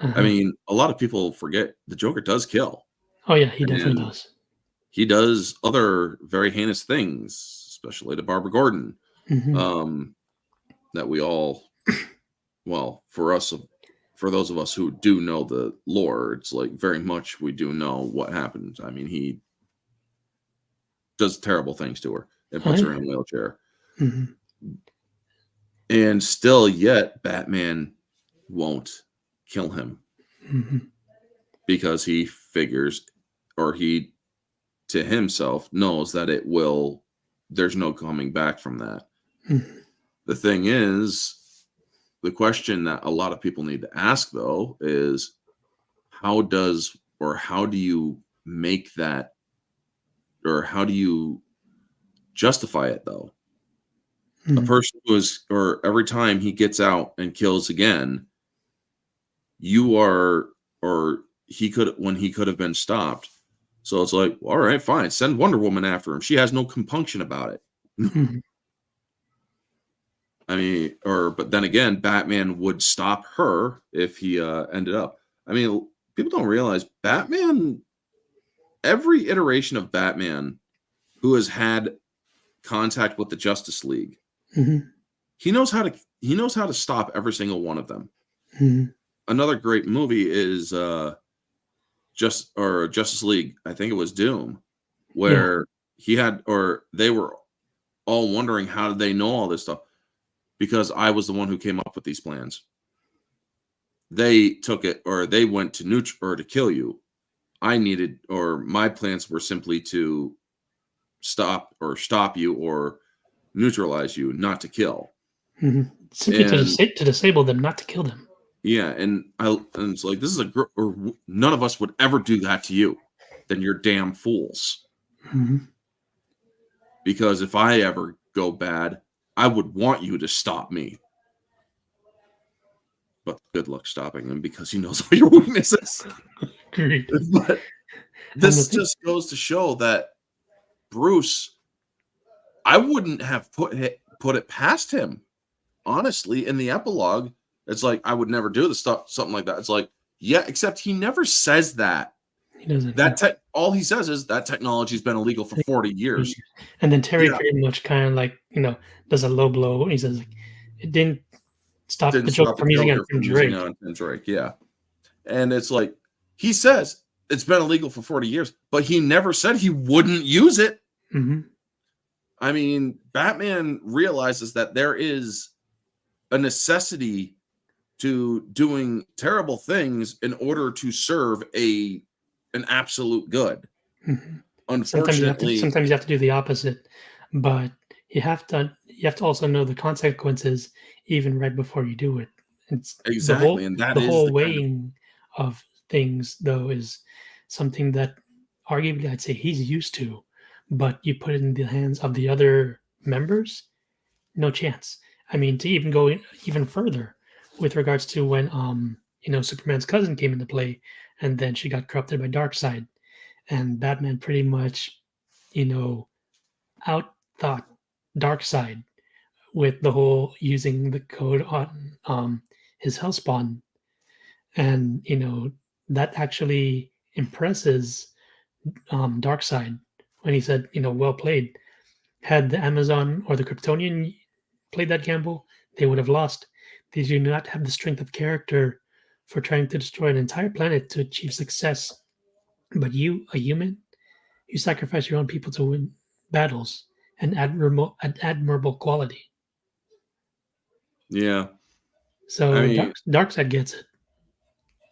I Uh-huh. mean, a lot of people forget the Joker does kill. Oh yeah, he definitely And does. he does other very heinous things, especially to Barbara Gordon. Mhm. That we all, well, for those of us who do know the lore, it's like very much we do know what happened. I mean, he does terrible things to her and Oh puts her yeah. in a wheelchair. Mhm. And still, yet, Batman won't kill him Mhm. because he figures, or he to himself knows that there's no coming back from that. Mhm. The thing is, the question that a lot of people need to ask though is how do you make that, or how do you justify it though? A Mhm. person or every time he gets out and kills again, you are, or when he could have been stopped. So it's like, all right, fine, send Wonder Woman after him. She has no compunction about it. Mhm. I mean, but then again, Batman would stop her if he ended up. I mean, people don't realize every iteration of Batman who has had contact with the Justice League, Mhm. he knows how to stop every single one of them. Mhm. Another great movie is Justice League. I think it was Doom, Yeah. where they were all wondering how did they know all this stuff, because I was the one who came up with these plans. They took it, or they went to or to kill you. My plans were simply to stop you or neutralize you, not to kill. Mhm. Simply to And disable them, not to kill them. yeah, and it's like, this is none of us would ever do that to you. Then you're damn fools. Mhm. Because if I ever go bad, I would want you to stop me. But good luck stopping him because he knows all your weaknesses. Agreed. But And the this thing, just goes to show that Bruce, I wouldn't have put it past him. Honestly, in the epilogue, it's like I would never do the stuff, something like that. It's like, yeah, except he never says that. he doesn't. All he says is that technology's been illegal for 40 years. And then Terry Yeah, pretty much kind of like, does a low blow. He says, like, it didn't stop didn't the Joker stop the from using it Joker on Tim from using Drake. it on Tim Drake. Yeah, and it's like he says it's been illegal for 40 years, but he never said he wouldn't use it. Hmm. I mean, Batman realizes that there is a necessity to doing terrible things in order to serve an absolute good. Hmm. Unfortunately, Sometimes you have to do the opposite, but you have to also know the consequences even right before you do it. It's exactly, and that the is whole the kind of weighing of things though is something that arguably I'd say he's used to, but you put it in the hands of the other members, no chance. I mean, to even go even further with regards to when Superman's cousin came into play, and then she got corrupted by Darkseid, and Batman pretty much outthought Darkseid with the whole using the code on his Hellspawn, and that actually impresses Darkseid when he said, well played. Had the Amazon or the Kryptonian played that gamble, they would have lost. They do not have the strength of character for trying to destroy an entire planet to achieve success. But you, a human, you sacrifice your own people to win battles, an admirable quality. yeah. I So mean, Darkseid gets it.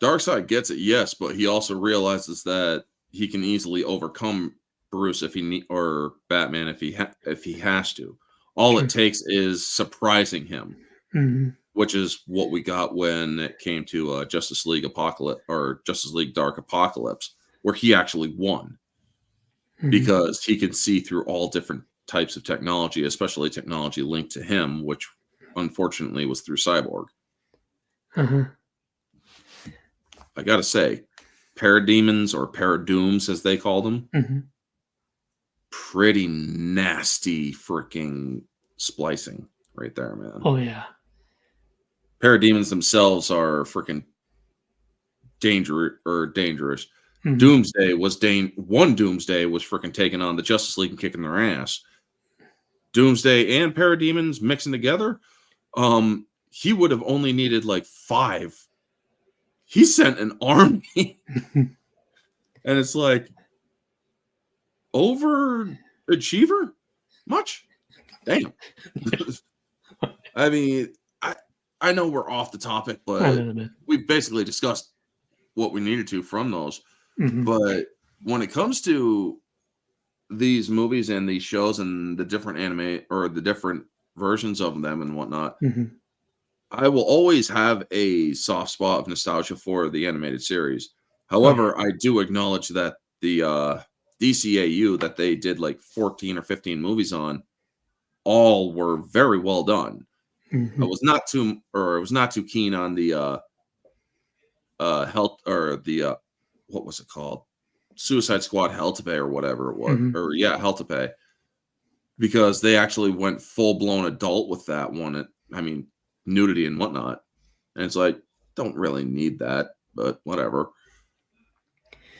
Darkseid gets it, yes, but he also realizes that he can easily overcome Bruce or Batman if he has to. All it True. takes is surprising him, Hmm. which is what we got when it came to Justice League Apocalypse or Justice League Dark Apocalypse, where he actually won because he can see through all different types of technology, especially technology linked to him, which unfortunately was through Cyborg. Uh-huh. I gotta say, parademons or paradooms as they call them, Hmm. pretty nasty freaking splicing right there, man. Oh yeah. Parademons themselves are freaking dangerous. Hmm. Doomsday was one Doomsday was freaking taking on the Justice League and kicking their ass. Doomsday and parademons mixing together, he would have only needed like 5. He sent an army. And it's like, overachiever? Much? Damn. I mean, I know we're off the topic, A but little bit. we've basically discussed what we needed to from those. Hmm. But when it comes to these movies and these shows and the different anime or the different versions of them and whatnot, Hmm. I will always have a soft spot of nostalgia for the animated series. Oh yeah. However, I do acknowledge that the DCAU that they did like 14 or 15 movies on all were very well done. Hmm. I was not too keen on the health or the what was it called? Suicide Squad Hell to Pay or whatever it was. Hmm. Or yeah, Hell to Pay. Because they actually went full blown adult with that one. I mean, nudity and whatnot. And it's like, don't really need that, but whatever.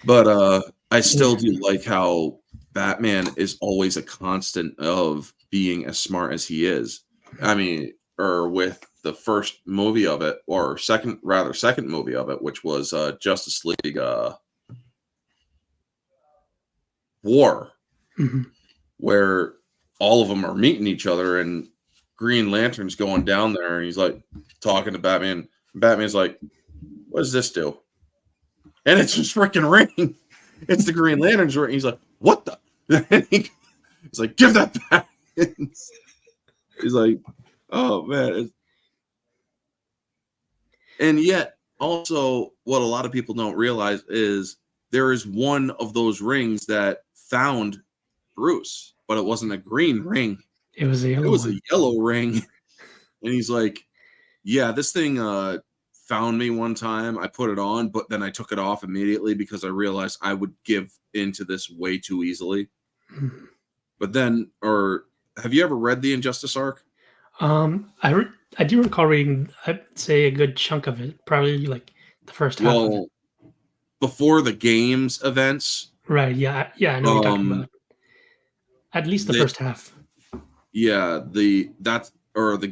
But I still do like how Batman is always a constant of being as smart as he is. I mean, or with the first movie of it, or second movie of it, which was Justice League War, Hmm. where all of them are meeting each other and Green Lantern's going down there and he's like talking to Batman. Batman's like, what does this do? And it's just freaking ring. It's the Green Lantern's ring. He's like, what the? He's like, give that back. He's like, oh man. And yet, also, what a lot of people don't realize is there is one of those rings that found Bruce, but it wasn't a green ring. It was a It yellow was one. a yellow ring. And he's like, yeah, this thing found me one time. I put it on, but then I took it off immediately because I realized I would give into this way too easily. Mhm. But then, or have you ever read the Injustice arc? I do recall reading, I'd say, a good chunk of it, probably like the first half of it. Well, before the games events, Right? Yeah, yeah. I know what you're talking about. At least the the first half. yeah, the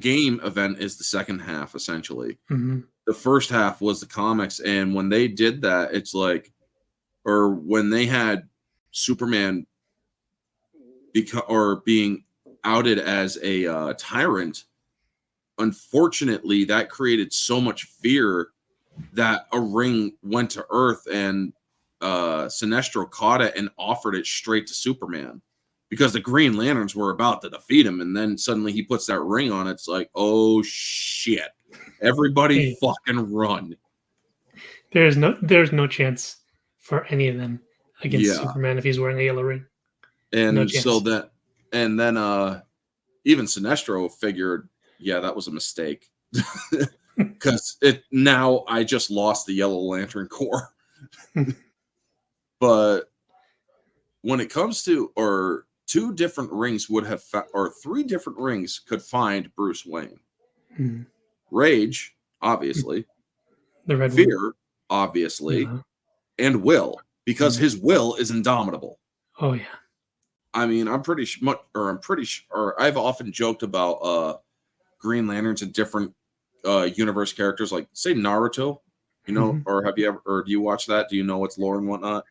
game event is the second half essentially. Hmm. The first half was the comics, and when they did that, it's like, or when they had Superman being outed as a tyrant, unfortunately, that created so much fear that a ring went to Earth, and Sinestro caught it and offered it straight to Superman because the Green Lanterns were about to defeat him, and then suddenly he puts that ring on. It's like, oh shit! Everybody, Hey, fucking run! there's no chance for any of them against Yeah, Superman if he's wearing a yellow ring. No and so chance. that, and then even Sinestro figured, yeah, that was a mistake. Because now I just lost the Yellow Lantern Corps. But when it comes to, or two different rings would have or three different rings could find Bruce Wayne. Mhm. Rage, obviously. The red one. Fear, obviously. Uh-huh. And will, because Mhm. his will is indomitable. Oh yeah. I mean, I'm pretty sure, or I've often joked about Green Lanterns and different universe characters, like say Naruto, Mhm. or have you ever, or do you watch that? Do you know its lore and whatnot?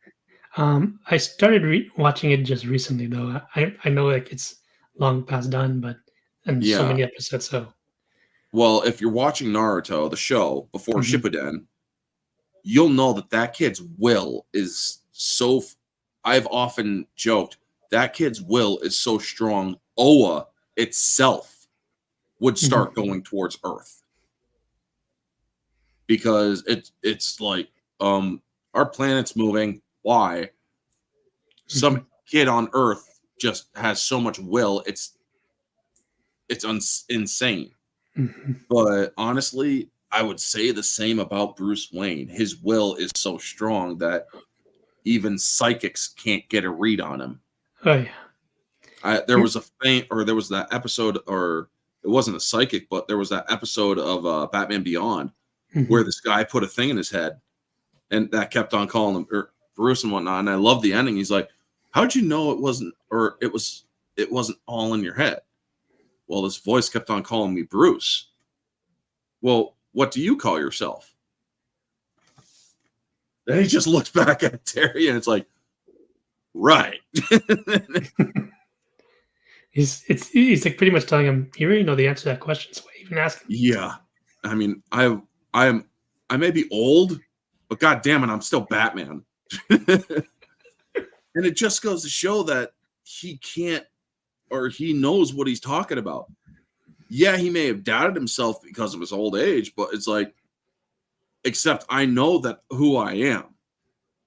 I started watching it just recently though. I know like it's long past done, but and so Yeah. many episodes. So Well, if you're watching Naruto, the show, before Mhm. Shippuden, you'll know that kid's will is so. I've often joked that kid's will is so strong. Oa itself would start Mhm. going towards Earth because it's like our planet's moving. Why? Some Mhm. kid on Earth just has so much will. It's insane. Mhm. But honestly, I would say the same about Bruce Wayne. His will is so strong that even psychics can't get a read on him. Oh yeah. There was a faint, or there was that episode, or it wasn't a psychic, but there was that episode of Batman Beyond where Mhm. this guy put a thing in his head, and that kept on calling him Bruce and whatnot. And I love the ending. He's like, "How'd you know it wasn't, or it wasn't all in your head?" Well, this voice kept on calling me Bruce. Well, what do you call yourself? Then he just looks back at Terry, and it's like, right. He's like pretty much telling him you already know the answer to that question, so why even ask him? Yeah. I mean, I may be old, but god damn it, I'm still Batman. And it just goes to show that he can't, or he knows what he's talking about. Yeah, he may have doubted himself because of his old age, but it's like, except I know that who I am.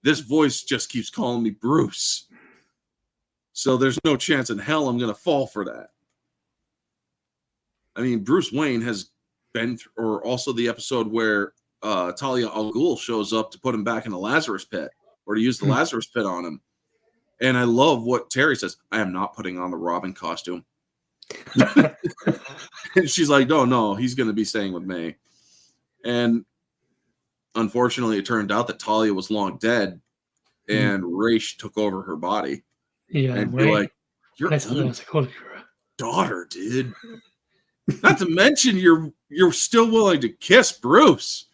This voice just keeps calling me Bruce. So there's no chance in hell I'm going to fall for that. I mean, Bruce Wayne has been through, or also the episode where Talia al Ghul shows up to put him back in the Lazarus pit, or to use the Lazarus pit on him. And I love what Terry says. I am not putting on the Robin costume. And she's like, no, he's going to be staying with me. And unfortunately, it turned out that Talia was long dead, and Raish took over her body. Yeah, And you're when like, your I saw that, I own was like, holy crap. daughter, dude. Not to mention, you're still willing to kiss Bruce.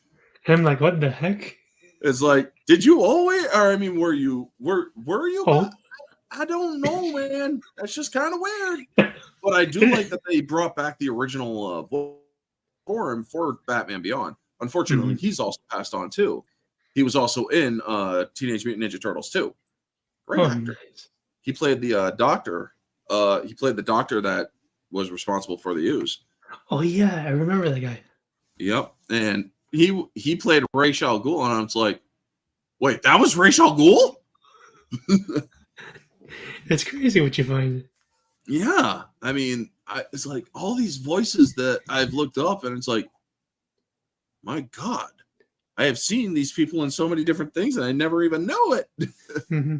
And I'm like, what the heck? It's like, did you always? Or I mean, were you? Oh, I don't know, man. That's just kind of weird. But I do like that they brought back the original form for Batman Beyond. Unfortunately, he's also passed on too. He was also in Teenage Mutant Ninja Turtles 2. Great actor. nice. He played the doctor. He played the doctor that was responsible for the ooze. Oh yeah, I remember that guy. Yep. And he played Ra's al Ghul, and I was like, wait, that was Ra's al Ghul? It's crazy what you find. Yeah, I mean, it's like all these voices that I've looked up, and it's like, my God, I have seen these people in so many different things, and I never even know it. Hmm.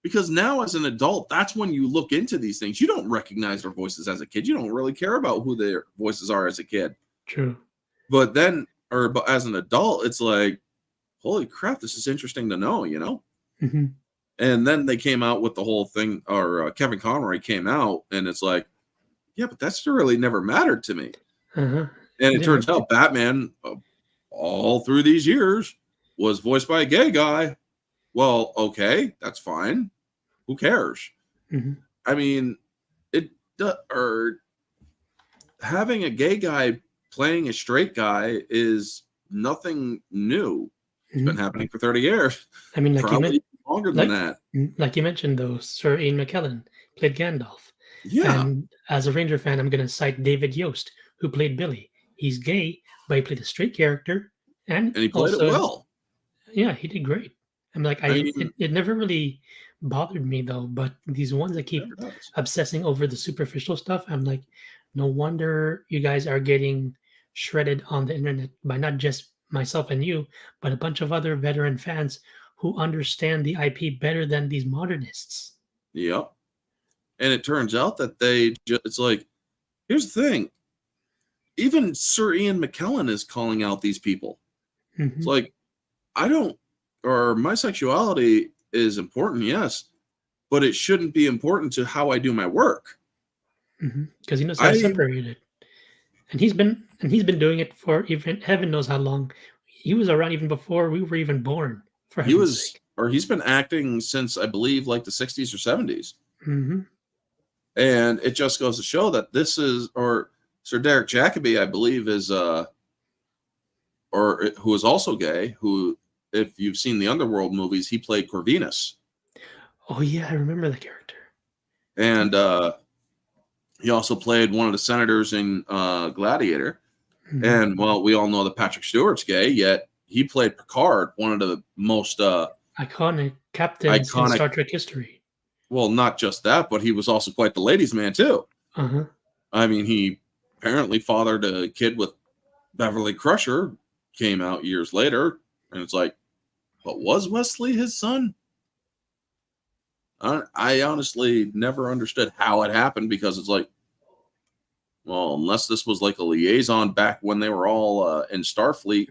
Because now, as an adult, that's when you look into these things. You don't recognize their voices as a kid. You don't really care about who their voices are as a kid. True. But as an adult, it's like, holy crap, this is interesting to know, you know? Hmm. And then they came out with the whole thing, or Kevin Conroy came out, and it's like, yeah, but that's really never mattered to me. Uh-huh. And it turns out Batman, all through these years, was voiced by a gay guy. Well, okay, that's fine. Who cares? Mm-hmm. I mean, or having a gay guy playing a straight guy is nothing new. It's been happening for 30 years. I mean, probably longer than that. Like you mentioned, though, Sir Ian McKellen played Gandalf. Yeah. And as a Ranger fan, I'm going to cite David Yost, who played Billy. He's gay, but he played a straight character, and he played also, it well. Yeah, he did great. I'm like, it never really bothered me though. But these ones that keep obsessing over the superficial stuff, I'm like, no wonder you guys are getting shredded on the internet by not just myself and you, but a bunch of other veteran fans who understand the IP better than these modernists. Yep. And it turns out that it's like, here's the thing. Even Sir Ian McKellen is calling out these people. Mm-hmm. It's like, my sexuality is important, yes, but it shouldn't be important to how I do my work. Because he knows how to separate it. And he's been doing it for even heaven knows how long. He was around even before we were even born. For heaven's sake. He's been acting since, I believe, like the 60s or 70s. Mm-hmm. And it just goes to show that or Sir Derek Jacobi, I believe, is who is also gay, who, if you've seen the Underworld movies, he played Corvinus. Oh yeah, I remember the character. And he also played one of the senators in Gladiator. Mm-hmm. And, well, we all know that Patrick Stewart's gay, yet he played Picard, one of the most iconic captains in Star Trek history. Well, not just that, but he was also quite the ladies' man, too. Uh-huh. I mean, he apparently fathered a kid with Beverly Crusher, came out years later, and it's like, but was Wesley his son? I honestly never understood how it happened, because it's like, well, unless this was like a liaison back when they were all in Starfleet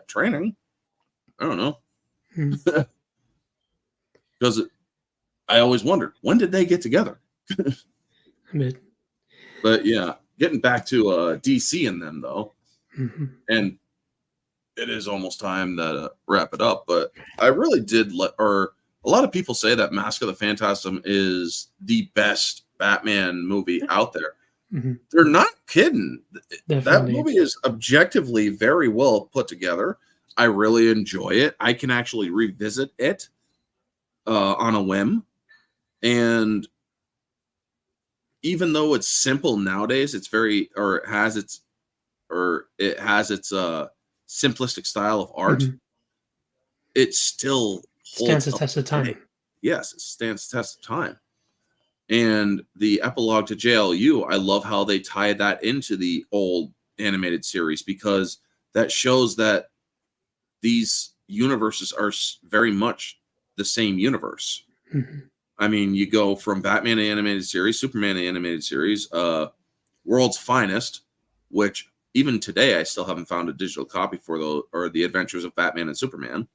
training, I don't know. Because I always wondered, when did they get together? But yeah, getting back to DC and them, though, and it is almost time to wrap it up, but I really did a lot of people say that Mask of the Phantasm is the best Batman movie out there. They're not kidding. Definitely. That movie is objectively very well put together. I really enjoy it. I can actually revisit it on a whim. And even though it's simple nowadays, it has its simplistic style of art. It still stands the test of time. Yes, it stands the test of time. And the epilogue to JLU, I love how they tie that into the old animated series, because that shows that these universes are very much the same universe. I mean, you go from Batman animated series, Superman animated series, World's Finest, which even today I still haven't found a digital copy for, the Adventures of Batman and Superman.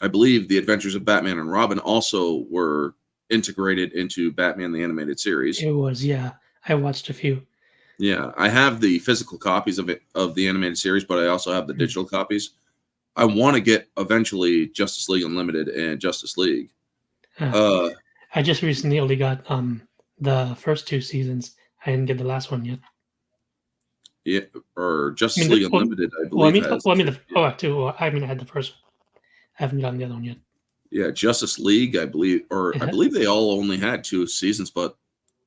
I believe the Adventures of Batman and Robin also were integrated into Batman the Animated Series. It was, yeah. I watched a few. Yeah, I have the physical copies of the animated series, but I also have the digital copies. I want to get eventually Justice League Unlimited and Justice League. I just recently only got the first 2 seasons. I didn't get the last one yet. Yeah, or Justice League Unlimited, I believe. I had the first one. I haven't gotten the other one yet. Yeah, Justice League, I believe, I believe they all only had 2 seasons, but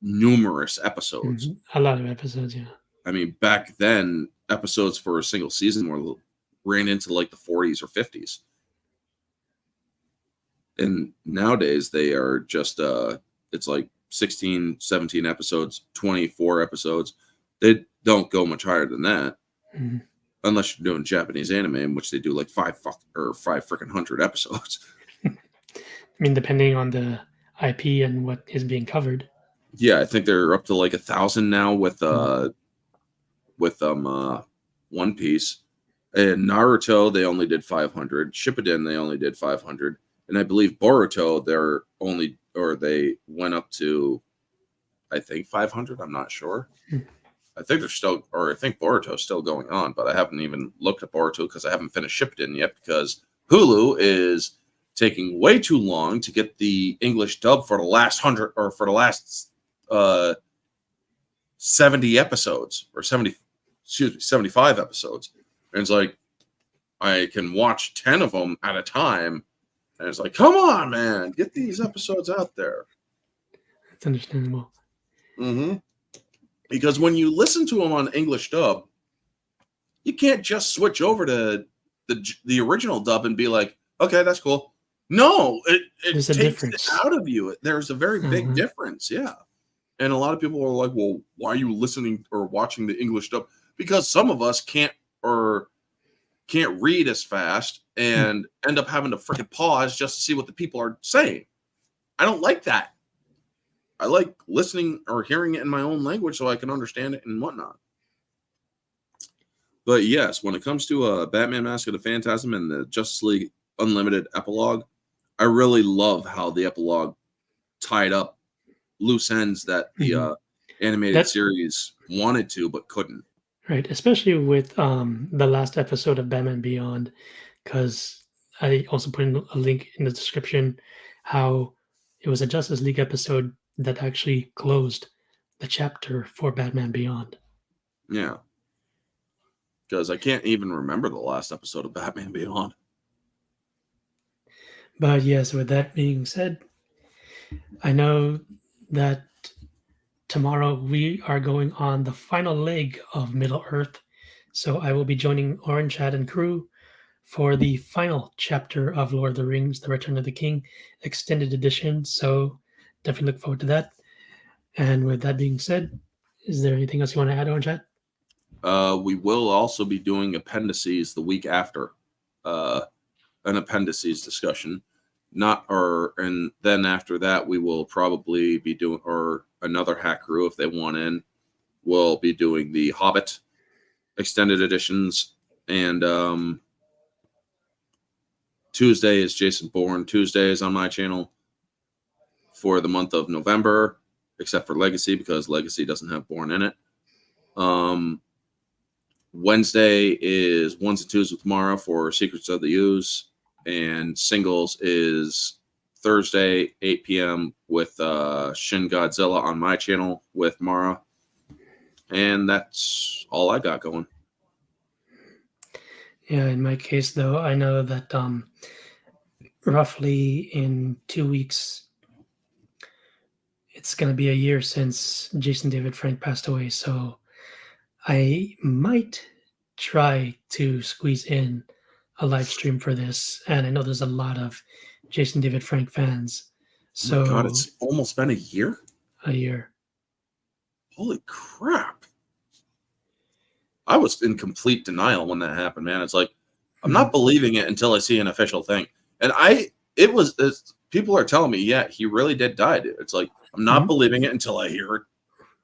numerous episodes. A lot of episodes, yeah. I mean, back then, episodes for a single season ran into like the 40s or 50s. And nowadays they are just it's like 16, 17 episodes, 24 episodes. They don't go much higher than that. Mhm. Unless you're doing Japanese anime, in which they do like five freaking hundred episodes. I mean, depending on the IP and what is being covered. Yeah, I think they're up to like 1,000 now with One Piece. And Naruto, they only did 500. Shippuden, they only did 500. And I believe Boruto, they went up to, I think 500. I'm not sure. I think Boruto's still going on, but I haven't even looked at Boruto because I haven't finished Shippuden yet because Hulu is taking way too long to get the English dub for the last 100 or for the last 70 episodes or 75 episodes. And it's like, I can watch 10 of them at a time. And it's like, come on, man, get these episodes out there. It's understandable. Mm-hmm. Because when you listen to them on English dub, you can't just switch over to the original dub and be like, okay, that's cool. No, it takes it out of you. There's a very big difference, yeah. And a lot of people are like, well, why are you listening or watching the English dub? Because some of us can't read as fast and end up having to freaking pause just to see what the people are saying. I don't like that. I like listening or hearing it in my own language so I can understand it and whatnot. But yes, when it comes to Batman Mask of the Phantasm and the Justice League Unlimited epilogue, I really love how the epilogue tied up loose ends that the animated series wanted to but couldn't. Right, especially with the last episode of Batman Beyond, because I also put in a link in the description how it was a Justice League episode that actually closed the chapter for Batman Beyond. Yeah. Because I can't even remember the last episode of Batman Beyond. But yes, with that being said, I know that tomorrow we are going on the final leg of Middle Earth, so I will be joining Orange Hat and crew for the final chapter of Lord of the Rings, The Return of the King, extended edition. So definitely look forward to that. And with that being said, is there anything else you want to add, Orange Hat? We will also be doing appendices the week after, an appendices discussion. And then after that, we will probably be doing, or another hack crew if they want in, will be doing the Hobbit extended editions. And Tuesday is Jason Bourne Tuesdays on my channel for the month of November, except for Legacy because Legacy doesn't have Bourne in it. Wednesday is Ones and Twos with Mara for Secrets of the Ooze, and Singles is Thursday, 8 p.m. with Shin Godzilla on my channel with Mara. And that's all I got going. Yeah, in my case, though, I know that roughly in 2 weeks, it's going to be a year since Jason David Frank passed away. So I might try to squeeze in a live stream for this. And I know there's a lot of Jason David Frank fans. So, oh my God, it's almost been a year? A year. Holy crap. I was in complete denial when that happened, man. It's like, I'm not believing it until I see an official thing. And people are telling me, yeah, he really did die, dude. It's like, I'm not believing it until I hear it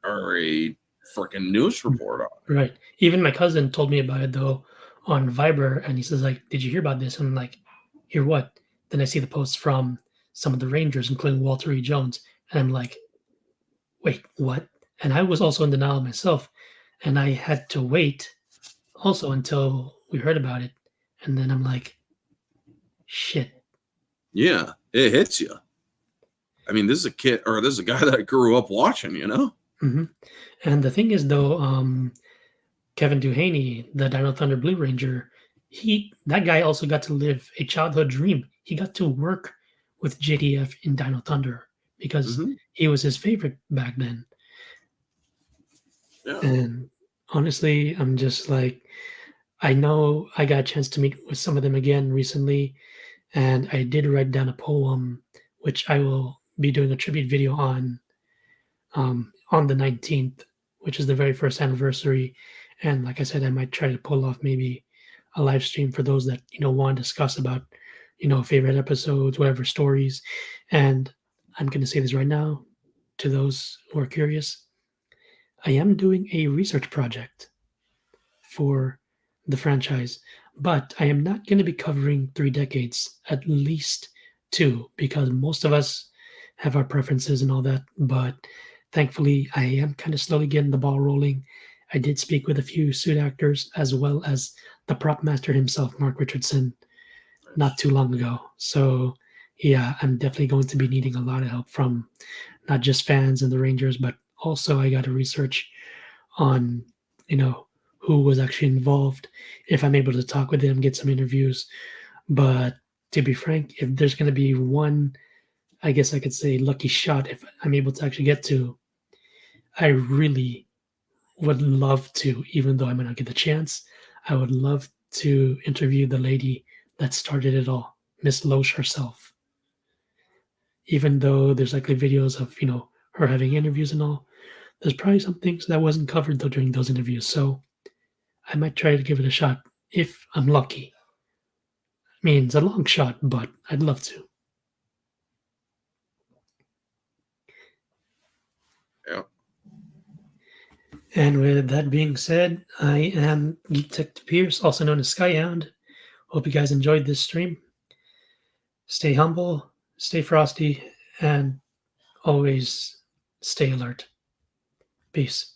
or a freaking news report on it. Right. Even my cousin told me about it, though, on Viber, and he says, like, did you hear about this? And I'm like, hear what? Then I see the posts from some of the Rangers, including Walter E. Jones, and I'm like, wait, what? And I was also in denial myself, and I had to wait also until we heard about it. And then I'm like, shit. Yeah, it hits you. I mean, this is a guy that I grew up watching, you know? Mm-hmm. And the thing is, though, Kevin Duhaney, the Dino Thunder Blue Ranger, that guy also got to live a childhood dream. He got to work with JDF in Dino Thunder because he was his favorite back then. Yeah. And honestly, I'm just like, I know I got a chance to meet with some of them again recently, and I did write down a poem, which I will be doing a tribute video on the 19th, which is the very first anniversary. And like I said, I might try to pull off maybe a live stream for those that want to discuss about favorite episodes, whatever stories. And I'm going to say this right now to those who are curious. I am doing a research project for the franchise, but I am not going to be covering 3 decades, at least two, because most of us have our preferences and all that. But thankfully, I am kind of slowly getting the ball rolling. I did speak with a few suit actors as well as the prop master himself, Mark Richardson, not too long ago. So, yeah, I'm definitely going to be needing a lot of help from not just fans and the Rangers, but also I got to research on, who was actually involved. If I'm able to talk with them, get some interviews. But to be frank, if there's going to be one, I guess I could say lucky shot, if I'm able to actually get to, I really would love to, even though I might not get the chance, I would love to interview the lady that started it all, Miss Loesch herself. Even though there's likely videos of, her having interviews and all, there's probably some things that wasn't covered though during those interviews. So I might try to give it a shot if I'm lucky. I mean, it's a long shot, but I'd love to. Yeah. And with that being said, I am Geek Tech Pierce, also known as Skyhound. Hope you guys enjoyed this stream. Stay humble, stay frosty, and always stay alert. Peace.